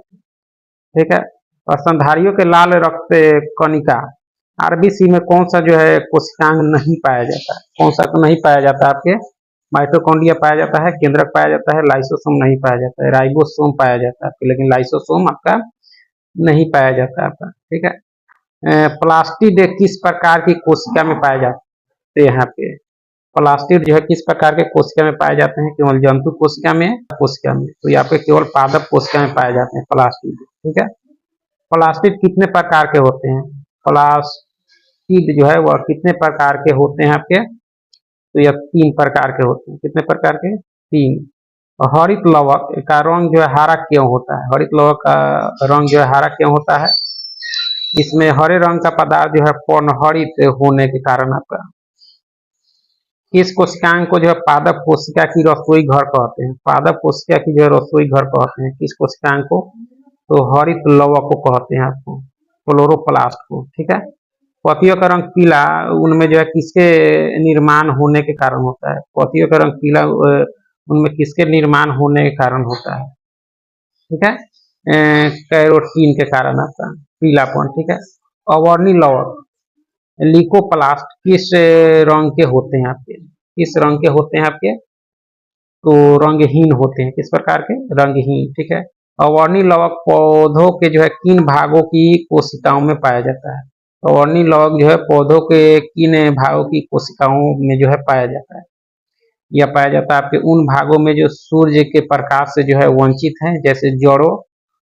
[SPEAKER 1] ठीक है। और स्तनधारियों के लाल रक्त कणिका आरबीसी में कौन सा जो है कोशिकांग नहीं पाया जाता है? कौन सा नहीं पाया जाता है आपके? माइटोकॉन्ड्रिया पाया जाता है, केंद्रक पाया जाता है, लाइसोसोम नहीं पाया जाता है, राइबोसोम पाया जाता है, लेकिन लाइसोसोम आपका नहीं पाया जाता है आपका। ठीक है। प्लास्टिड किस प्रकार की कोशिका में पाए जाते हैं यहाँ पे? प्लास्टिड जो है किस प्रकार के कोशिका में पाए जाते हैं? केवल जंतु कोशिका में, कोशिका में। तो यहाँ पे केवल पादप कोशिका में पाए जाते हैं प्लास्टिड। ठीक है। प्लास्टिड कितने प्रकार के होते हैं? प्लास्टिड जो है वह कितने प्रकार के होते हैं आपके? तो यह 3 प्रकार के होते हैं। कितने प्रकार के? 3। हरित लवक का रंग जो है हरा क्यों होता है? हरित लवक का रंग जो है हरा क्यों होता है? इसमें हरे रंग का पदार्थ जो है पर्णहरित होने के कारण आपका। किस कोशिकांग को जो है पादप कोशिका की रसोई घर कहते हैं? पादप कोशिका की जो है रसोई घर कहते हैं किस कोशिकांग को? तो हरित लवक को कहते हैं आपको, क्लोरोप्लास्ट को। ठीक है। पत्तियों का रंग पीला उनमें जो है किसके निर्माण होने के कारण होता है? पत्तियों का रंग पीला उनमें किसके निर्माण होने के कारण होता है? ठीक है। कैरोटीन के कारण आपका पीलापन। ठीक है। अवर्णी लवक लिकोप्लास्ट किस रंग के होते हैं आपके? किस रंग के होते हैं आपके? तो रंगहीन होते हैं। किस प्रकार के? रंगहीन। ठीक है। अवर्णी लवक पौधों के जो है किन भागों की कोशिकाओं में पाया जाता है? अवर्णी लवक जो है पौधों के किन भागों की कोशिकाओं में जो है पाया जाता है? यह पाया जाता है आपके उन भागों में जो सूर्य के प्रकाश से जो है वंचित हैं, जैसे जड़ों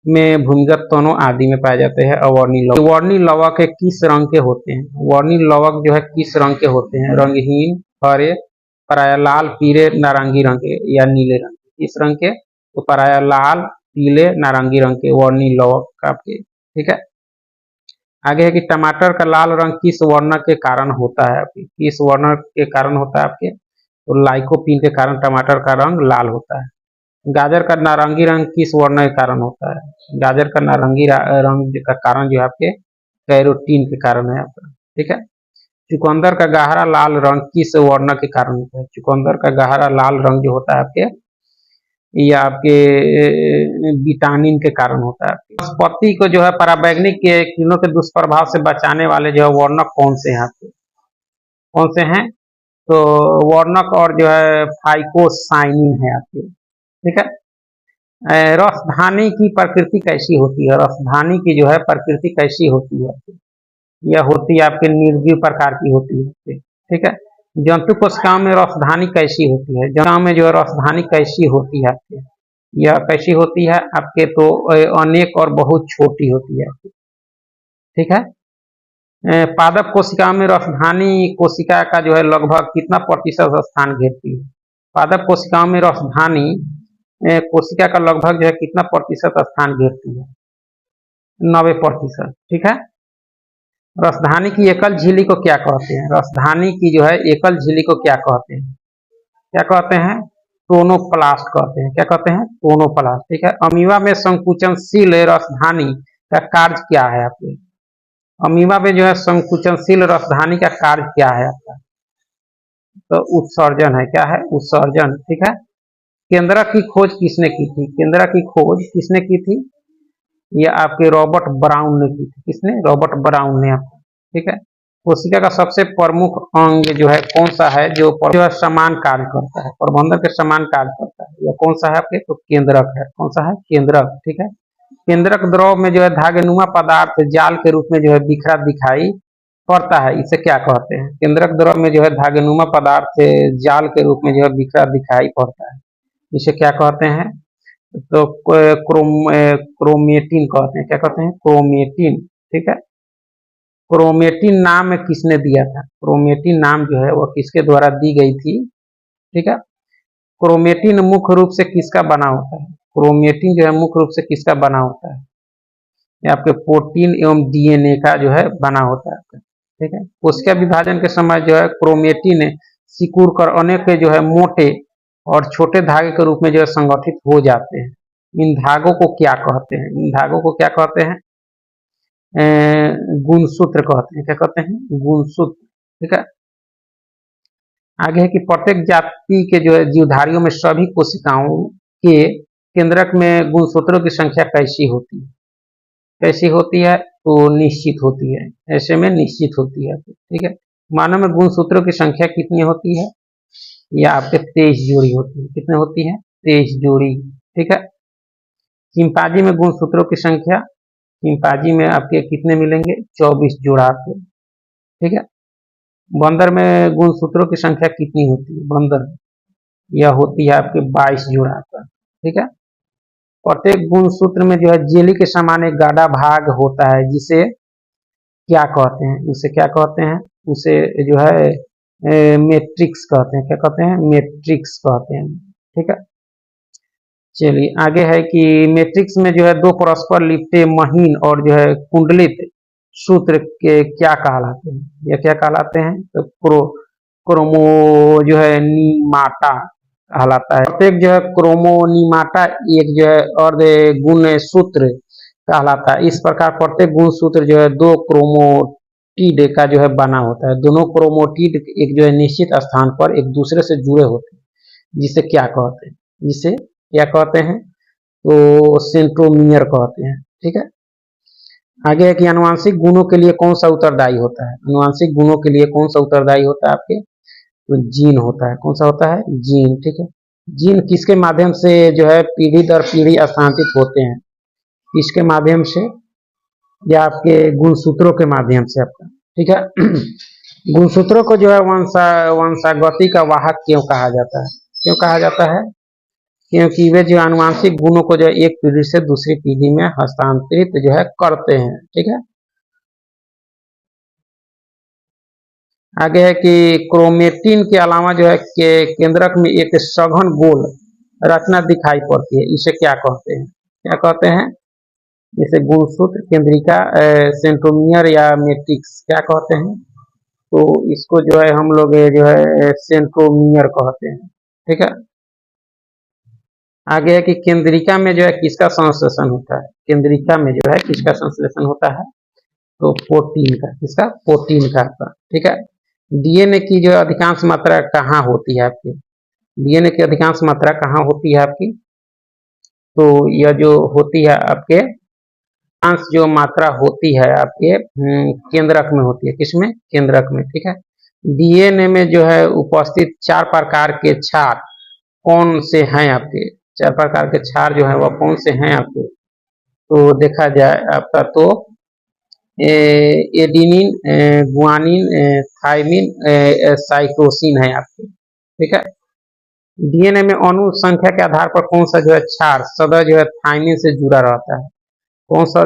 [SPEAKER 1] में, भूमिगत तनों आदि में पाए जाते हैं अवर्णी लवक। वर्णी लवक किस रंग के होते हैं? वर्णी लवक जो है किस रंग के होते हैं? रंगहीन, हरे, प्राय लाल, पीले, नारंगी रंग के या नीले रंग के? किस रंग के? तो प्राय लाल, पीले, नारंगी रंग के वर्णी लवक आपके। ठीक है। आगे है कि टमाटर का लाल रंग किस वर्ण के कारण होता है आपके? किस वर्ण के कारण होता है आपके? तो लाइकोपीन के कारण टमाटर का रंग लाल होता है। गाजर का नारंगी रंग किस वर्ण के कारण होता है? गाजर का नारंगी रंग का कारण जो है आपके कैरोटीन के कारण है आपका। ठीक है। चुकंदर का गहरा लाल रंग किस वर्ण के कारण होता है? चुकंदर का गहरा लाल रंग जो होता है आपके, ये आपके विटामिन के कारण होता है। वनस्पति को जो है पराबैंगनी के किरणों के दुष्प्रभाव से बचाने वाले जो है वर्णक कौन से हैं आपके? कौन से हैं? तो वर्णक और जो है फाइकोसाइनिन है आपके, ठीक है। रसधानी की प्रकृति कैसी होती है? रसधानी की जो है प्रकृति कैसी होती है? यह होती है आपके निर्जीव प्रकार की होती है, ठीक है। जंतु कोशिकाओं में रसधानी कैसी होती है? जंतु में जो है रसधानी कैसी होती है आपके? यह कैसी होती है आपके? तो अनेक और बहुत छोटी होती है आपकी, ठीक है। पादप कोशिकाओं में रसधानी कोशिका का जो है लगभग कितना प्रतिशत स्थान घेरती है? पादप कोशिकाओं में रसधानी कोशिका का लगभग जो है कितना प्रतिशत स्थान घेरती है? 90%, ठीक है। रसधानी की एकल झिल्ली को क्या कहते हैं? रसधानी की जो है एकल झिल्ली को क्या कहते हैं? क्या कहते हैं? टोनोप्लास्ट कहते हैं। क्या कहते हैं? टोनोप्लास्ट, ठीक है। अमीबा में संकुचनशील रसधानी का कार्य क्या है आपके? अमीबा में जो है संकुचनशील रसधानी का कार्य क्या है आपका? तो उत्सर्जन है। क्या है? उत्सर्जन, ठीक है। केंद्रक की खोज किसने की थी? केंद्रक की खोज किसने की थी? ये आपके रॉबर्ट ब्राउन ने की थी। किसने? रॉबर्ट ब्राउन ने आपको, ठीक है। कोशिका का सबसे प्रमुख अंग जो है कौन सा है जो है समान कार्य करता है, प्रबंधन के समान कार्य करता है? यह कौन सा है आपके? तो केंद्रक है। कौन सा है? केंद्रक, ठीक है। केंद्रक द्रव में जो है धागेनुमा पदार्थ जाल के रूप में जो है बिखरा दिखाई पड़ता है, इसे क्या कहते हैं? केंद्रक द्रव में जो है धागेनुमा पदार्थ जाल के रूप में जो है बिखरा दिखाई पड़ता है, इसे क्या कहते हैं? तो क्रोमेटिन कहते हैं। क्या कहते हैं? क्रोमेटिन, ठीक है। क्रोमेटिन नाम किसने दिया था? क्रोमेटिन नाम जो है वो किसके द्वारा दी गई थी, ठीक है। क्रोमेटिन मुख्य रूप से किसका बना होता है? क्रोमेटिन जो है मुख्य रूप से किसका बना होता है? ये आपके प्रोटीन एवं डीएनए का जो है बना होता है, ठीक है। कोशिका विभाजन के समय जो है क्रोमेटिन सिकुड़ कर अनेक जो है मोटे और छोटे धागे के रूप में जो है संगठित हो जाते हैं। इन धागों को क्या कहते हैं? इन धागों को क्या कहते हैं? गुणसूत्र कहते हैं। क्या कहते हैं? गुणसूत्र, ठीक है। आगे है कि प्रत्येक जाति के जो है जीवधारियों में सभी कोशिकाओं के केंद्रक में गुणसूत्रों की संख्या कैसी होती है? कैसी होती है? तो निश्चित होती है। ऐसे में निश्चित होती है, ठीक है। मानव में गुणसूत्रों की संख्या कितनी होती है? या आपके 23 जोड़ी होती है। कितने होती है? 23 जोड़ी, ठीक है। चिंपांजी में गुणसूत्रों की संख्या, चिंपांजी में आपके कितने मिलेंगे? 24 जोड़ा आपके, ठीक है। बंदर में गुणसूत्रों की संख्या कितनी होती है? बंदर यह होती है आपके 22 जोड़ा आपका, ठीक है। प्रत्येक गुणसूत्र में जो है जेली के समान एक गाढ़ा भाग होता है, जिसे क्या कहते हैं? उसे क्या कहते हैं? उसे जो है मैट्रिक्स कहते हैं। क्या कहते हैं? मैट्रिक्स कहते हैं, ठीक है। चलिए आगे है कि मैट्रिक्स में जो है दो परस्पर लिपटे महीन और जो है कुंडलित सूत्र के क्या कहलाते हैं? यह क्या कहलाते हैं? तो क्रोमो जो है निमाटा कहलाता है। प्रत्येक जो है क्रोमोनिमाटा एक जो है और गुण सूत्र कहलाता है। इस प्रकार प्रत्येक गुण सूत्र जो है दो क्रोमोटिड का जो है बना होता है। दोनों क्रोमोटिड एक जो है निश्चित स्थान पर एक दूसरे से जुड़े होते हैं, जिसे क्या कहते हैं? जिसे क्या कहते हैं? तो सेंट्रोमियर कहते हैं, ठीक है। आगे है कि आनुवांशिक गुणों के लिए कौन सा उत्तरदायी होता है? आनुवांशिक गुणों के लिए कौन सा उत्तरदायी होता है आपके? तो जीन होता है। कौन सा होता है? जीन, ठीक है। जीन किसके माध्यम से जो है पीढ़ी दर पीढ़ी स्थानांतरित होते हैं? किसके माध्यम से? या आपके गुणसूत्रों के माध्यम से आपका, ठीक है। गुणसूत्रों को जो है वंशागति का वाहक क्यों कहा जाता है? क्यों कहा जाता है? क्योंकि वे जो आनुवांशिक गुणों को जो है एक पीढ़ी से दूसरी पीढ़ी में हस्तांतरित जो है करते हैं, ठीक है। आगे है कि क्रोमेटिन के अलावा जो है केंद्रक में एक सघन गोल रचना दिखाई पड़ती है, इसे क्या कहते हैं? क्या कहते हैं? जैसे गुणसूत्र, केंद्रिका, सेंट्रोमियर या मैट्रिक्स, क्या कहते हैं? तो इसको जो है हम लोग जो है सेंट्रोमियर कहते हैं, ठीक है। आगे है कि केंद्रिका में जो है किसका संश्लेषण होता है? केंद्रिका में जो है किसका संश्लेषण होता है? तो प्रोटीन का। किसका? प्रोटीन का, ठीक है। डीएनए की जो अधिकांश मात्रा कहाँ होती है आपकी? डीएनए की अधिकांश मात्रा कहाँ होती है आपकी? तो यह जो होती है आपके अंश जो मात्रा होती है आपके केंद्रक में होती है। किसमें? केंद्रक में, ठीक है। डीएनए में जो है उपस्थित 4 प्रकार के क्षार कौन से हैं आपके? 4 प्रकार के क्षार जो है वह कौन से हैं आपके? तो देखा जाए आपका तो एडेनिन, गुआनिन, थायमिन, साइटोसिन है आपके, ठीक है। डीएनए में अणु संख्या के आधार पर कौन सा जो है क्षार सदा जो है थायमिन से जुड़ा रहता है? कौन सा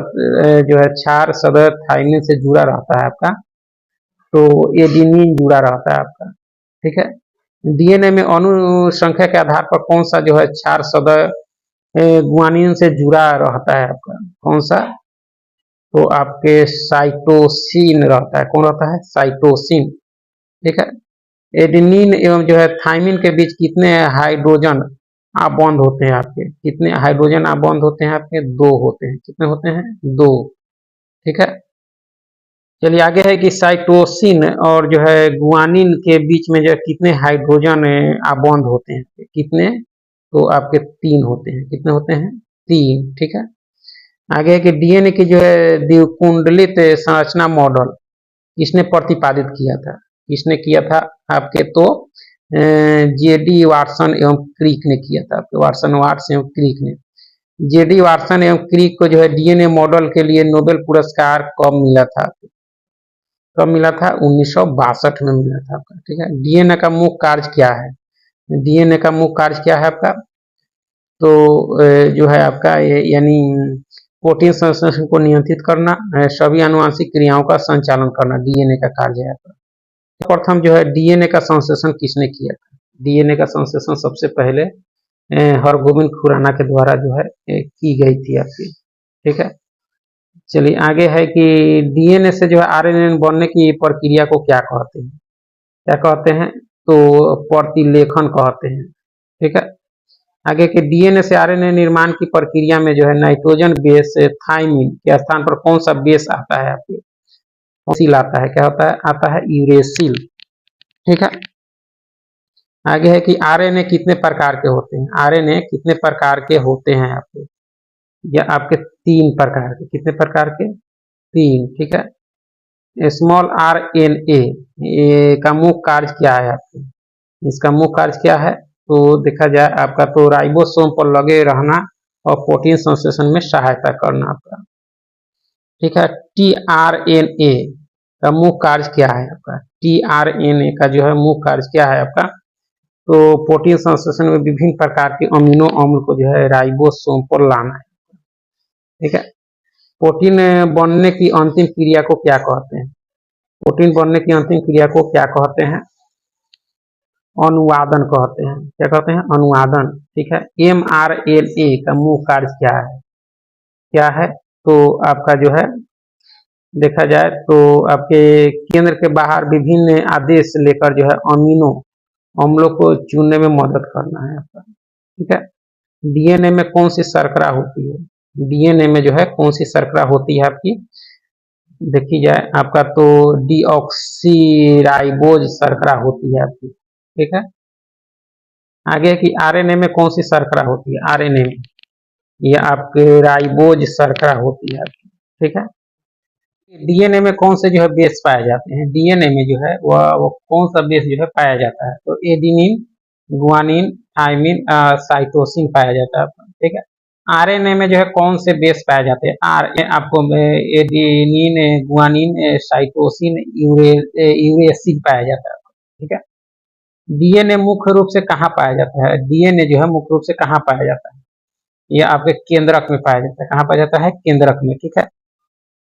[SPEAKER 1] जो है क्षार सदा थायमिन से जुड़ा रहता है आपका? तो एडेनिन जुड़ा रहता है आपका, ठीक है। डीएनए में अणु संख्या के आधार पर कौन सा जो है क्षार सदा गुआनिन से जुड़ा रहता है आपका? कौन सा? तो आपके साइटोसिन रहता है। कौन रहता है? साइटोसिन, ठीक है। एडेनिन एवं जो है थायमिन के बीच कितने हाइड्रोजन बॉन्ड होते हैं आपके? कितने हाइड्रोजन बॉन्ड होते हैं आपके? 2 होते हैं। कितने होते हैं? 2, ठीक है। चलिए आगे है कि साइटोसिन और जो है गुआनिन के बीच में जो है कितने हाइड्रोजन बॉन्ड होते हैं? कितने? तो आपके 3 होते हैं। कितने होते हैं? 3, ठीक है। आगे है कि डीएनए की जो है द्विकुंडलित संरचना मॉडल किसने प्रतिपादित किया था? किसने किया था आपके? तो जेडी वाटसन एवं क्रिक ने किया था आपके, वाटसन वाट्स एवं क्रिक ने। जेडी वाटसन एवं क्रिक को जो है डीएनए मॉडल के लिए नोबेल पुरस्कार कब मिला था? कब मिला था? 1962 में मिला था आपका, ठीक है। डीएनए का मुख्य कार्य क्या है? डीएनए का मुख्य कार्य क्या है आपका? तो जो है आपका यानी प्रोटीन संश्लेषण को नियंत्रित करना, सभी आनुवंशिक क्रियाओं का संचालन करना डीएनए का कार्य है आपका। प्रथम जो है डीएनए का संश्लेषण किसने किया था? डीएनए का संश्लेषण सबसे पहले हरगोविंद खुराना के द्वारा जो है की गई थी आपकी, ठीक है। चलिए आगे है कि डीएनए से जो है आरएनए बनने की प्रक्रिया को क्या कहते हैं? क्या कहते हैं? तो प्रतिलेखन कहते हैं, ठीक है। आगे के डीएनए से आरएनए निर्माण की प्रक्रिया में जो है नाइट्रोजन बेस थायमिन के स्थान पर कौन सा बेस आता है आपके? यूरेसिल आता है। क्या होता है? आता है यूरेसिल, ठीक है। आगे है कि आरएनए कितने प्रकार के होते हैं? आरएनए कितने प्रकार के होते हैं आपके? या आपके 3 प्रकार के। कितने प्रकार के? 3, ठीक है। स्मॉल आर एन ए का मुख्य कार्य क्या है आपके? इसका मुख्य कार्य क्या है? तो देखा जाए आपका तो राइबोसोम पर लगे रहना और प्रोटीन संश्लेषण में सहायता करना आपका, ठीक है। टीआरएनए का मुख्य कार्य क्या है आपका? टीआरएनए का जो है मुख्य कार्य क्या है आपका? तो प्रोटीन संश्लेषण में विभिन्न प्रकार के अमीनो अम्ल को जो है राइबोसोम पर लाना है, ठीक है। प्रोटीन बनने की अंतिम क्रिया को क्या कहते हैं? प्रोटीन बनने की अंतिम क्रिया को क्या कहते हैं? अनुवादन कहते हैं। क्या कहते हैं? अनुवादन, ठीक है। एमआरएनए का मुख्य कार्य क्या है? क्या है? तो आपका जो है देखा जाए तो आपके केंद्र के बाहर विभिन्न आदेश लेकर जो है अमीनो अम्लों को चुनने में मदद करना है आपका, ठीक है। डीएनए में कौन सी शर्करा होती है? डीएनए में जो है कौन सी शर्करा होती है आपकी? देखी जाए आपका तो डीऑक्सीराइबोज शर्करा होती है आपकी, ठीक है। आगे कि आरएनए में कौन सी शर्करा होती है? आरएनए में यह आपके राइबोज शर्करा होती है आपकी, ठीक है। डीएनए में कौन से जो है बेस पाए जाते हैं? डीएनए में जो है वो कौन सा बेस जो है पाया जाता है? तो एडेनिन, गुआनिन, थायमिन, साइटोसिन पाया जाता है, ठीक है। आरएनए में जो है कौन से बेस पाए जाते हैं? आपको एडेनिन, गुआनिन, साइटोसिन, यूरेसिल पाया जाता है, ठीक है। डीएनए मुख्य रूप से कहाँ पाया जाता है? डीएनए जो है मुख्य रूप से कहाँ पाया जाता है? ये आपके केंद्रक में पाया जाता है। कहाँ पाया जाता है? केंद्रक में, ठीक है।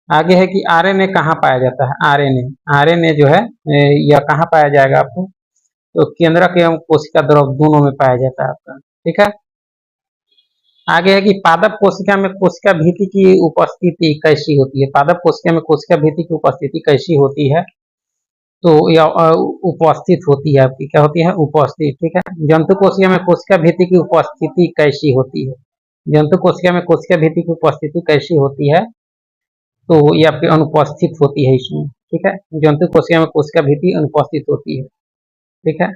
[SPEAKER 1] आगे है कि आरएनए कहाँ पाया जाता है? आरएनए आरएनए जो है यह कहाँ पाया जाएगा आपको? तो केंद्रक एवं कोशिका द्रव दोनों में पाया जाता है आपका, ठीक है। आगे है कि पादप कोशिका में कोशिका भित्ति की उपस्थिति कैसी होती है? पादप कोशिका में कोशिका भित्ति की उपस्थिति कैसी होती है? तो यह उपस्थित होती है आपकी, क्या होती है? उपस्थित, ठीक है। जंतु कोशिका में कोशिका भित्ति की उपस्थिति कैसी होती है? जंतु कोशिका में कोशिका भित्ति की उपस्थिति कैसी होती है? तो ये आपकी अनुपस्थित होती है इसमें, ठीक है। जंतु कोशिका में कोशिका भित्ति अनुपस्थित होती है, ठीक है।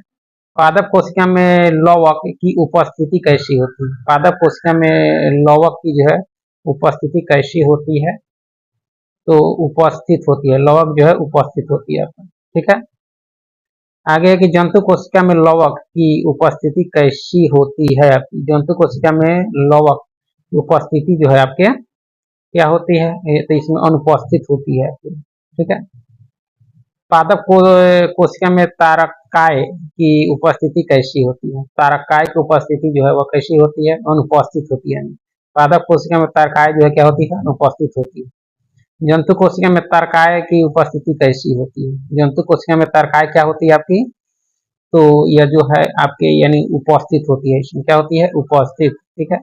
[SPEAKER 1] पादप कोशिका में लवक की उपस्थिति कैसी होती है? पादप कोशिका में लवक की जो है उपस्थिति कैसी होती है? तो उपस्थित होती है, लवक जो है उपस्थित होती है, ठीक है। आगे है कि जंतु कोशिका में लवक की उपस्थिति कैसी होती है? जंतु कोशिका में लवक की उपस्थिति जो है आपके क्या होती है? तो इसमें अनुपस्थित होती है, ठीक है। पादप कोशिका में तारकाय की उपस्थिति कैसी होती है? तारकाय की उपस्थिति जो है वह कैसी होती है? अनुपस्थित होती है। पादप कोशिका में तारकाय जो है क्या होती है? अनुपस्थित होती है। जंतु कोशिका में तारकाय की उपस्थिति कैसी होती है? जंतु कोशिका में तारकाय क्या होती है आपकी? तो यह जो है आपके यानी उपस्थित होती है, इसमें क्या होती है? उपस्थित, ठीक है।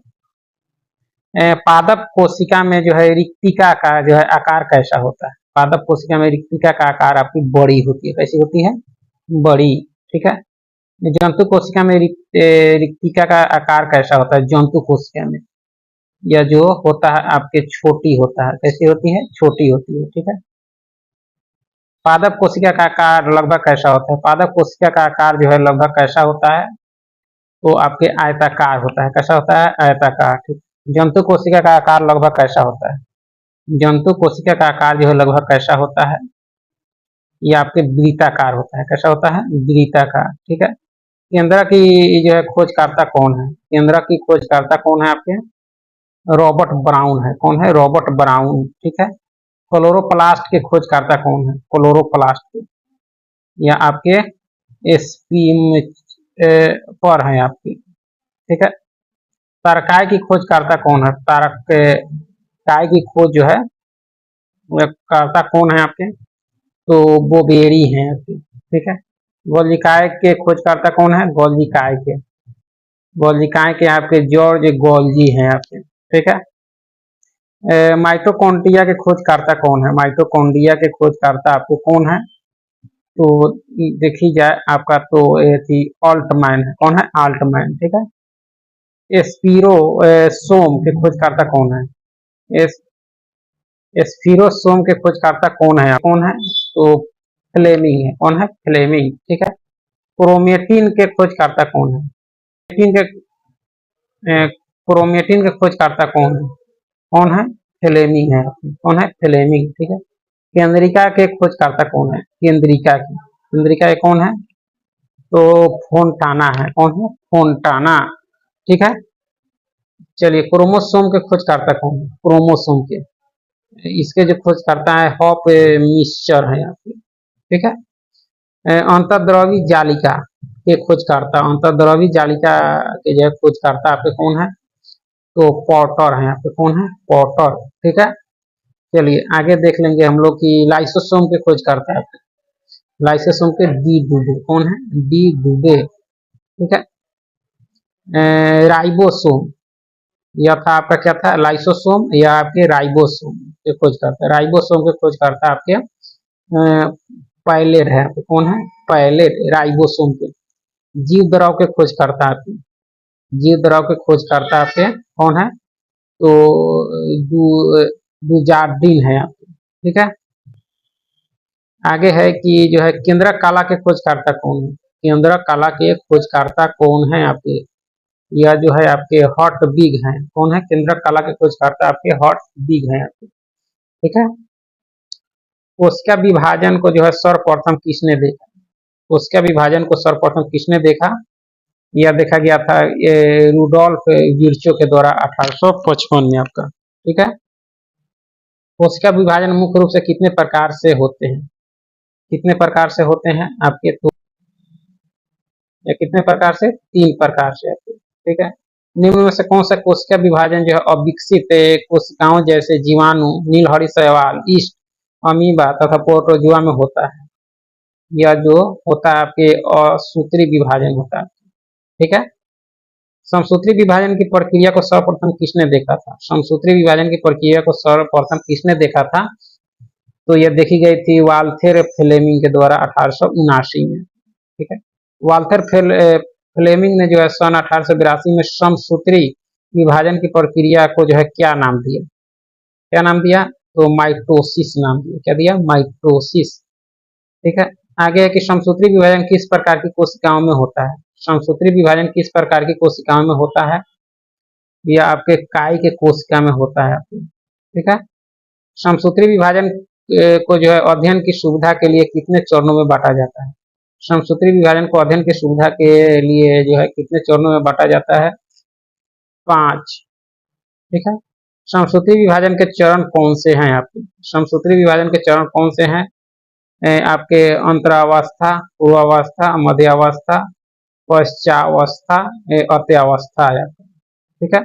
[SPEAKER 1] पादप कोशिका में जो है रिक्तिका का जो है आकार कैसा होता है? पादप कोशिका में रिक्तिका का आकार आपकी बड़ी होती है, कैसी होती है? बड़ी, ठीक है। जंतु कोशिका में रिक्तिका का आकार कैसा होता है? जंतु कोशिका में यह जो होता है आपके छोटी होता है, कैसी होती है? छोटी होती है, ठीक है। पादप कोशिका का आकार लगभग कैसा होता है? पादप कोशिका का आकार जो है लगभग कैसा होता है? तो आपके आयताकार होता है, कैसा होता है? आयताकार, ठीक। जंतु कोशिका का आकार लगभग कैसा होता है? जंतु कोशिका का आकार जो है लगभग कैसा होता है? ये आपके वृत्ताकार होता है, कैसा होता है? वृत्ताकार, ठीक है। केंद्रक की जो है खोजकर्ता कौन है? केंद्रक की खोजकर्ता कौन है आपके? रॉबर्ट ब्राउन है। कौन है? रॉबर्ट ब्राउन, ठीक है। क्लोरोप्लास्ट के खोजकर्ता कौन है? क्लोरोप्लास्ट के या आपके एसपी पर है आपकी, ठीक है। तारकाय की खोजकर्ता कौन है? तारकाय की खोज जो है कर्ता कौन है आपके? तो बोबेरी है आपके, ठीक है। गोल्जिकाय के खोजकर्ता कौन है? गोल्जिकाय के आपके जॉर्ज गोल्जी हैं आपके, ठीक है। माइटोकॉन्ड्रिया के खोजकर्ता कौन है? माइटोकॉन्ड्रिया के खोजकर्ता आपके कौन है? तो देखी जाए आपका तो ये थी ऑल्टमैन है। कौन है? ऑल्टमैन, ठीक है। स्पिरोसोम के खोजकर्ता कौन है? स्पिरोसोम के खोजकर्ता कौन है? कौन है? तो फ्लेमिंग है। कौन है? फ्लेमिंग, ठीक है। क्रोमेटिन के खोजकर्ता कौन है? क्रोमेटिन के खोजकर्ता कौन है? कौन है? फ्लेमिंग है। कौन है? फ्लेमिंग, ठीक है। केंद्रिका के खोजकर्ता कौन है? केंद्रिका के कौन है? तो फोंटाना है। कौन है? फोंटाना, ठीक है। चलिए, क्रोमोसोम के खोजकर्ता कौन है? क्रोमोसोम के इसके जो खोजकर्ता है हॉप मिक्सचर है यहाँ पे, ठीक है। अंतर्द्रवी जालिका के खोजकर्ता, अंतर्द्रवी जालिका के जो खोजकर्ता आपके कौन है? तो पॉटर है आपके। कौन है? पॉटर, ठीक है। चलिए आगे देख लेंगे हम लोग कि लाइसोसोम के खोजकर्ता है। लाइसोसोम के डी डुबे। कौन है? डी डुबे, ठीक है। राइबोसोम यह था आपका क्या था? लाइसोसोम या आपके राइबोसोम के खोजकर्ता। राइबोसोम के खोजकर्ता आपके पायलेट है। कौन है? पायलेट, राइबोसोम के। जीव द्रव के खोजकर्ता आपके, जीव द्रव के खोजकर्ता आपके कौन है? तो डुजार्डिन है आपके, ठीक है। आगे है कि जो है केंद्रक कला के खोजकर्ता कौन है? केंद्रक कला के खोजकर्ता कौन है आपके? यह जो है आपके हॉट बिग हैं। कौन है? केंद्रक कला के खोजकर्ता आपके हॉट बिग हैं आपके, ठीक है। कोशिका विभाजन को जो है सर्वप्रथम किसने देखा? कोशिका विभाजन को सर्वप्रथम किसने देखा? यह देखा गया था रूडोल्फ विर्चो के द्वारा 1855 में आपका, ठीक है। कोशिका विभाजन मुख्य रूप से कितने प्रकार से होते हैं? कितने प्रकार से होते हैं आपके? तो या कितने प्रकार से? 3 प्रकार से आपके, ठीक है। निम्न में से कौन सा कोशिका विभाजन जो है अविकसित कोशिकाओं जैसे जीवाणु, नीलहरी शैवाल, ईस्ट, अमीबा तथा प्रोटोजुआ में होता है? यह जो होता है आपके असूत्री विभाजन होता है, ठीक है। समसूत्री विभाजन की प्रक्रिया को सर्वप्रथम किसने देखा था? समसूत्री विभाजन की प्रक्रिया को सर्वप्रथम किसने देखा था? तो यह देखी गई थी वाल्थेर फ्लेमिंग के द्वारा 1879 में, ठीक है। वाल्थेर फ्लेमिंग ने जो है सन 1882 में समसूत्री विभाजन की प्रक्रिया को जो है क्या नाम दिया? क्या नाम दिया? तो माइटोसिस नाम दिया। क्या दिया? माइटोसिस, ठीक है। आगे है कि समसूत्री विभाजन किस प्रकार की कोशिकाओं में होता है। समसूत्री विभाजन किस प्रकार की कोशिकाओं में होता है, यह आपके काय के कोशिका में होता है। ठीक है। समसूत्री विभाजन को जो है अध्ययन की सुविधा के लिए कितने चरणों में बांटा जाता है। समसूत्री विभाजन को अध्ययन की सुविधा के लिए जो है कितने चरणों में बांटा जाता है, 5। ठीक है। समसूत्री विभाजन के चरण कौन से हैं आपके, समसूत्री विभाजन के चरण कौन से हैं, आपके अंतरावस्था, पूर्वावस्था, मध्यावस्था, पश्चावस्था, अंत्यावस्था है। ठीक है।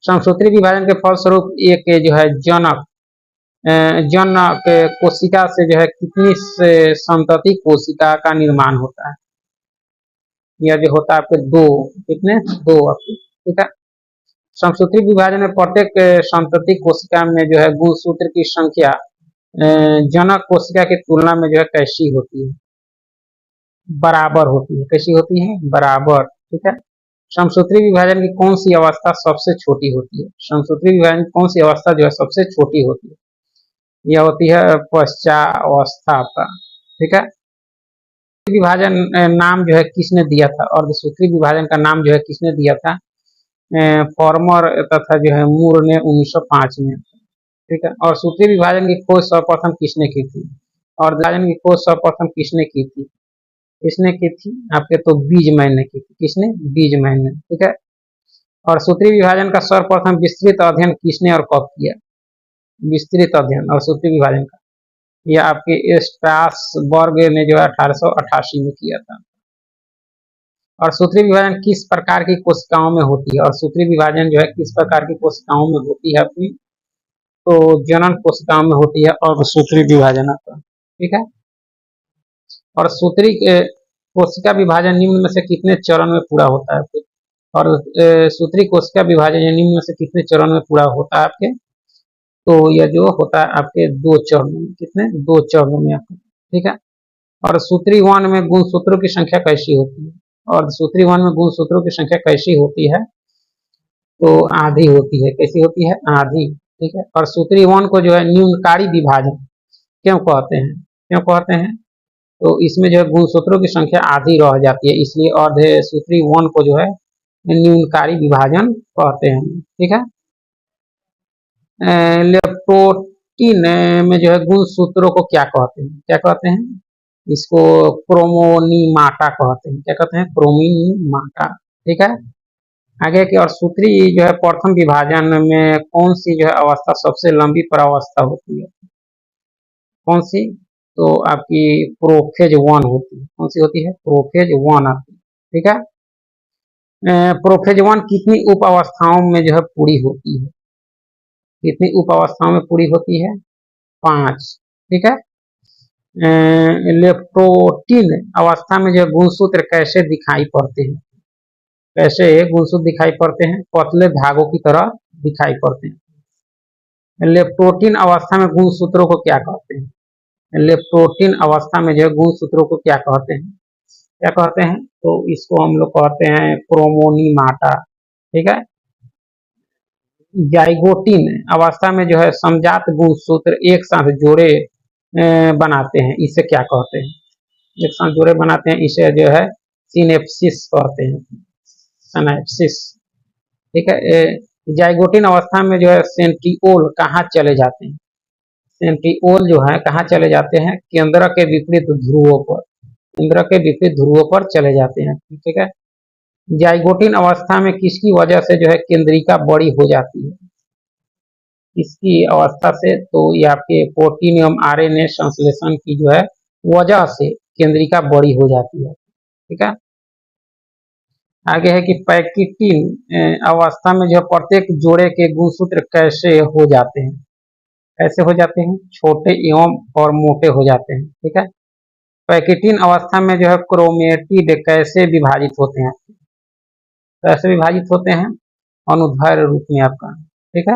[SPEAKER 1] समसूत्री विभाजन के फलस्वरूप एक जो है जनक कोशिका से जो है कितनी संतति कोशिका का निर्माण होता है, यह जो होता है आपके 2, कितने 2 आपके। ठीक है। समसूत्री विभाजन में प्रत्येक संतति कोशिका में जो है गुणसूत्र की संख्या जनक कोशिका की तुलना में जो है कैसी होती है, बराबर होती है। कैसी होती है, बराबर। ठीक है। समसूत्री विभाजन की कौन सी अवस्था सबसे छोटी होती है, समसूत्री विभाजन की कौन सी अवस्था जो है सबसे छोटी होती है, यह होती है पश्चावस्था का। ठीक है। विभाजन नाम जो है किसने दिया था, अर्धसूत्री विभाजन का नाम जो है किसने दिया था, फॉर्मर तथा जो है मूर ने 1905 में। ठीक है। और सूत्री विभाजन की खोज सर्वप्रथम किसने की थी, और विभाजन की खोज सर्वप्रथम किसने की थी, किसने की थी आपके, तो बीजमैन ने की थी। किसने, बीजमैन ने। ठीक है। और सूत्री विभाजन का सर्वप्रथम विस्तृत अध्ययन किसने और कब किया, विस्तृत अध्ययन और सूत्री विभाजन का, यह आपके स्ट्रासबर्ग ने जो है 1888 में किया था। और सूत्री विभाजन किस प्रकार की कोशिकाओं में होती है, और सूत्री विभाजन जो है किस प्रकार की कोशिकाओं में होती है अपनी, तो जनन कोशिकाओं में होती है और सूत्री विभाजन आपका। ठीक है। और सूत्री कोशिका विभाजन निम्न में से कितने चरण में पूरा होता है, और सूत्री कोशिका विभाजन निम्न में से कितने चरण में पूरा होता है आपके, तो यह जो होता है आपके 2 चरणों में। कितने, 2 चरणों में आपके। ठीक है। और सूत्री वन में गुणसूत्रों की संख्या कैसी होती है, और सूत्री वन में गुणसूत्रों की संख्या कैसी होती है, तो आधी होती है। कैसी होती है, आधी। ठीक है। और सूत्री वन को जो है न्यूनकारी विभाजन क्यों कहते हैं, क्यों कहते हैं, तो इसमें जो है गुणसूत्रों की संख्या आधी रह जाती है, इसलिए अर्ध सूत्री वन को जो है न्यूनकारी विभाजन कहते हैं। ठीक है। लेप्टोटीन में जो है गुणसूत्रों को क्या कहते हैं, क्या कहते हैं, इसको क्रोमोनीमाटा कहते हैं। क्या कहते हैं, क्रोमोनीमाटा। ठीक है। आगे की, और सूत्री जो है प्रथम विभाजन में कौन सी जो है अवस्था सबसे लंबी परावस्था होती है, कौन सी, तो आपकी प्रोफेज 1 होती है। कौन सी होती है, प्रोफेज 1 आपकी। ठीक है। प्रोफेज 1 कितनी उप अवस्थाओं में जो है पूरी होती है, कितनी उप अवस्थाओं में पूरी होती है, 5। ठीक है। लेप्टोटीन अवस्था में जो गुणसूत्र कैसे दिखाई पड़ते हैं, कैसे गुणसूत्र दिखाई पड़ते हैं, पतले धागों की तरह दिखाई पड़ते हैं। लेप्टोटीन अवस्था में गुणसूत्रों को क्या कहते हैं, लेप्टोटीन अवस्था में जो है गुणसूत्रों को क्या कहते हैं, क्या कहते हैं, तो इसको हम लोग कहते हैं क्रोमोनीमाटा। ठीक है। जाइगोटीन अवस्था में जो है समजात गुणसूत्र एक साथ जोड़े बनाते हैं, इसे क्या कहते हैं, एक साथ जोड़े बनाते हैं, इसे जो है सिनेप्सिस कहते हैं, सिनेप्सिस। ठीक है। जाइगोटीन अवस्था में जो है सेंट्रिओल कहाँ चले जाते हैं, सेंट्रिओल जो है कहाँ चले जाते हैं, केंद्र के विपरीत ध्रुवों पर, केंद्र के विपरीत ध्रुवों पर चले जाते हैं। ठीक है। जाइगोटीन अवस्था में किसकी वजह से जो है केंद्रिका बड़ी हो जाती है, इसकी अवस्था से, तो ये आपके प्रोटीन एवं आरएनए संश्लेषण की जो है वजह से केंद्रिका बड़ी हो जाती है। ठीक है। आगे है कि पैकिटिन अवस्था में जो प्रत्येक जोड़े के गुणसूत्र कैसे हो जाते हैं, कैसे हो जाते हैं, छोटे एवं और मोटे हो जाते हैं। ठीक है। पैकिटिन अवस्था में जो है क्रोमेटिड कैसे विभाजित होते हैं, कैसे विभाजित होते हैं, अनुदैर्घ्य रूप में आपका। ठीक है।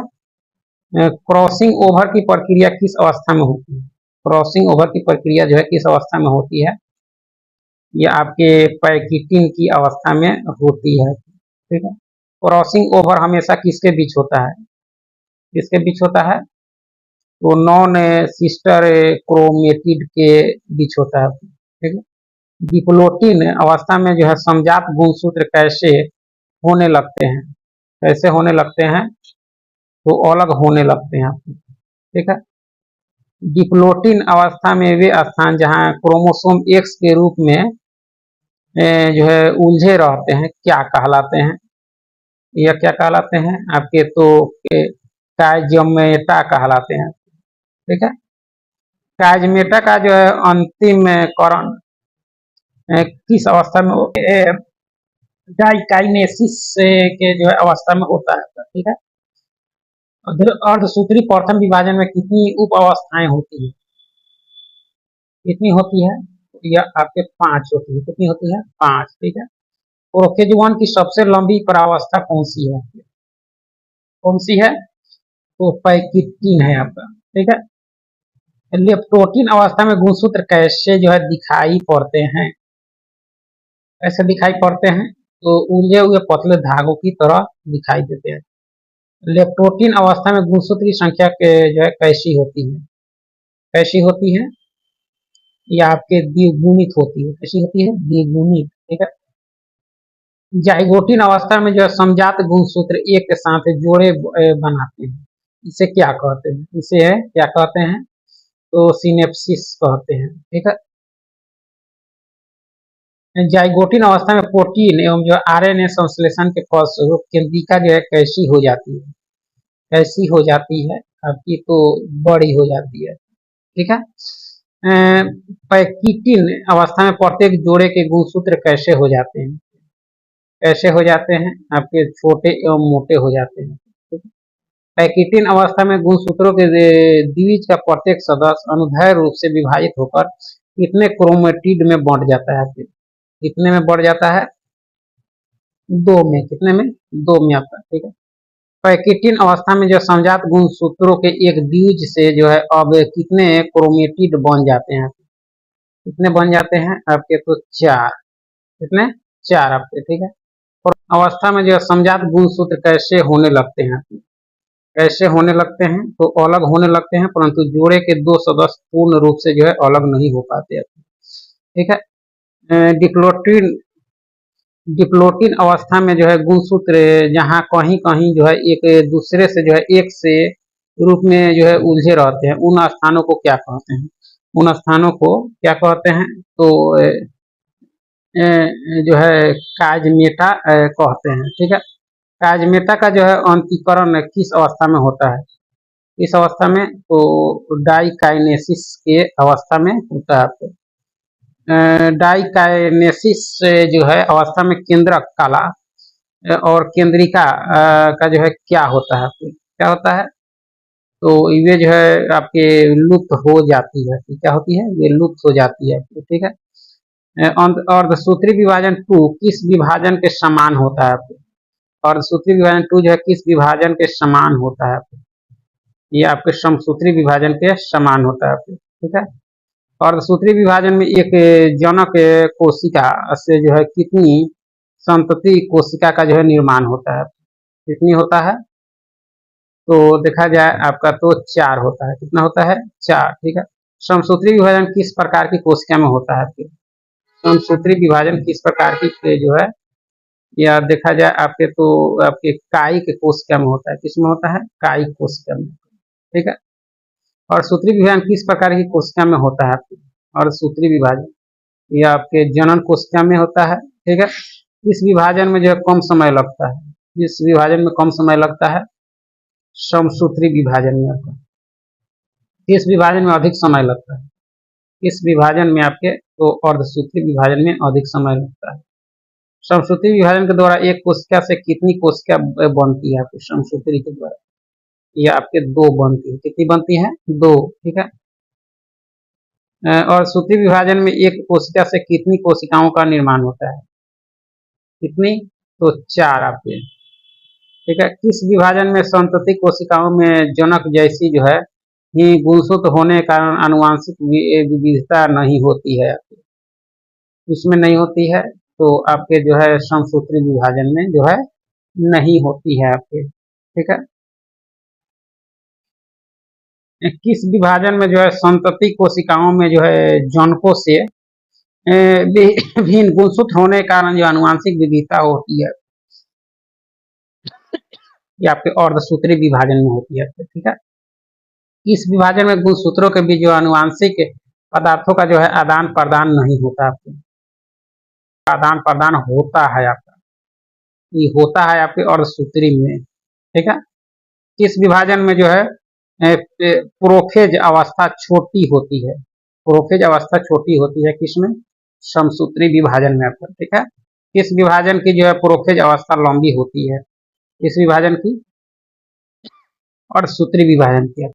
[SPEAKER 1] क्रॉसिंग ओवर की प्रक्रिया किस अवस्था में होती है, क्रॉसिंग ओवर की प्रक्रिया जो है किस अवस्था में होती है, ये आपके पैकिटिन की अवस्था में होती है। ठीक है। क्रॉसिंग ओवर हमेशा किसके बीच होता है, किसके बीच होता है, वो नॉन सिस्टर क्रोमेटिड के बीच होता है, ठीक है। डिप्लोटिन अवस्था में जो है समजात गुणसूत्र कैसे होने लगते हैं, कैसे होने लगते हैं, तो अलग होने लगते हैं, ठीक है। डिप्लोटिन अवस्था में वे स्थान जहां क्रोमोसोम एक्स के रूप में जो है उलझे रहते हैं क्या कहलाते हैं, या क्या कहलाते हैं आपके, तो काइजमेटा कहलाते हैं, ठीक है। काइजमेटा का जो है अंतिम करण किस अवस्था में डाइकाइनेसिस के जो है अवस्था में होता है, ठीक है। अर्धसूत्री प्रथम विभाजन में कितनी उप अवस्थाएं होती है, कितनी होती है, यह आपके 5 होती है, कितनी होती है, 5, ठीक है। प्रोकेजुआन की सबसे लंबी परावस्था कौन सी है, कौन सी है, तो पैकिटिन है आपका, ठीक है। लेप्टोटिन अवस्था में गुणसूत्र कैसे जो है दिखाई पड़ते हैं, कैसे दिखाई पड़ते हैं, तो उलझे हुए पतले धागों की तरह दिखाई देते हैं। लेप्टोटिन अवस्था में गुणसूत्र की संख्या के जो है कैसी होती है, कैसी होती है, या आपके द्विगुणित होती है, कैसी होती है, द्विगुणित, ठीक है। जाइगोटिन अवस्था में जो है समजात गुणसूत्र एक के साथ जोड़े बनाते हैं, इसे क्या कहते हैं, इसे क्या कहते हैं, तो सिनेप्सिस कहते हैं, ठीक है। जाइगोटिन अवस्था में प्रोटीन एवं जो आरएनए संश्लेषण के फलस्वरूप केंद्रिका जो है कैसी हो जाती है, कैसी हो जाती है आपकी, तो बड़ी हो जाती है, ठीक है। पैकिटिन अवस्था में प्रत्येक जोड़े के गुणसूत्र कैसे हो जाते हैं, कैसे हो जाते हैं आपके, छोटे एवं मोटे हो जाते हैं। पैकिटिन अवस्था में गुणसूत्रों के द्विज का प्रत्येक सदस्य अनुदैर्ध्य रूप से विभाजित होकर कितने क्रोमेटिड में बढ़ जाता है, कितने में बढ़ जाता है, 2 में, कितने में, 2 में आता है, ठीक है। पैकिटिन अवस्था में जो समजात गुणसूत्रों के एक द्विज से जो है अब कितने क्रोमेटिड बन जाते हैं, कितने बन जाते हैं आपके, तो 4, कितने, 4 आपके, ठीक है। और अवस्था में जो समजात गुणसूत्र कैसे होने लगते हैं, कैसे होने लगते हैं, तो अलग होने लगते हैं, परंतु जोड़े के 2 सदस्य पूर्ण रूप से जो है अलग नहीं हो पाते, ठीक है। डिप्लोटिन डिप्लोटिन अवस्था में जो है गुणसूत्र जहाँ कहीं कहीं जो है एक दूसरे से जो है एक से रूप में जो है उलझे रहते हैं, उन स्थानों को क्या कहते हैं, उन स्थानों को क्या कहते हैं, तो जो है काजमेटा कहते हैं, ठीक है। काजमेटा का जो है अंतिकरण किस अवस्था में होता है, इस अवस्था में, तो डाइकाइनेसिस के अवस्था में होता है आपको। डाइकाइनेसिस जो है अवस्था में केंद्रक काला और केंद्रिका का जो है क्या होता है आपके, क्या होता है, तो ये जो है आपके लुप्त हो जाती है, क्या होती है, ये लुप्त हो जाती है, ठीक है। अर्धसूत्री विभाजन 2 किस विभाजन के समान होता है आपके, अर्धसूत्री विभाजन 2 जो है किस विभाजन के समान होता है आपके, ये आपके समसूत्री विभाजन के समान होता है आपके, ठीक है। अर्धसूत्री विभाजन में एक जनक कोशिका से जो है कितनी संतति कोशिका का जो है निर्माण होता है, कितनी होता है, तो देखा जाए आपका तो 4 होता है, कितना होता है, 4, ठीक है। समसूत्री विभाजन किस प्रकार की कोशिका में होता है आपके, समसूत्री विभाजन किस प्रकार की जो है, या देखा जाए आपके तो आपके कायिक कोशिका में होता है, किसमें होता है, कायिक कोशिका में, ठीक है। और सूत्री विभाजन किस प्रकार की कोशिका में होता है आपके, और सूत्री विभाजन यह आपके जनन कोशिका में होता है, ठीक है। इस विभाजन में जो है कम समय लगता है, इस विभाजन में कम समय लगता है, समसूत्री विभाजन में आपका, इस विभाजन में अधिक समय लगता है, इस विभाजन में आपके तो अर्धसूत्री विभाजन में अधिक समय लगता है। समसूत्री विभाजन के द्वारा एक कोशिका से कितनी कोशिका बनती है आपकी, समसूत्री के द्वारा ये आपके 2 बनती है, कितनी बनती है, 2, ठीक है। और सूत्री विभाजन में एक कोशिका से कितनी कोशिकाओं का निर्माण होता है, कितनी, तो 4 आपके, ठीक है। किस विभाजन में संतति कोशिकाओं में जनक जैसी जो है ही गुणसूत्र होने के कारण आनुवांशिक विविधता नहीं होती है, इसमें नहीं होती है, तो आपके जो है समसूत्री विभाजन में जो है नहीं होती है आपके, ठीक है। किस विभाजन में जो है संतति कोशिकाओं में जो है जनकों से भिन्न गुणसूत्र होने के कारण जो आनुवांशिक विविधता होती है, ये आपके अर्धसूत्री विभाजन में होती है। ठीक है, इस विभाजन में गुणसूत्रों के बीच जो आनुवांशिक पदार्थों का जो है आदान प्रदान नहीं होता, आपके आदान प्रदान होता है आपका, ये होता है आपके अर्धसूत्री में। ठीक है, इस विभाजन में जो है प्रोफेज अवस्था छोटी होती है, प्रोफेज अवस्था छोटी होती है किसमें, समसूत्री विभाजन में आपका। ठीक है, इस विभाजन की जो है प्रोफेज अवस्था लंबी होती है, इस विभाजन की, और सूत्री विभाजन की।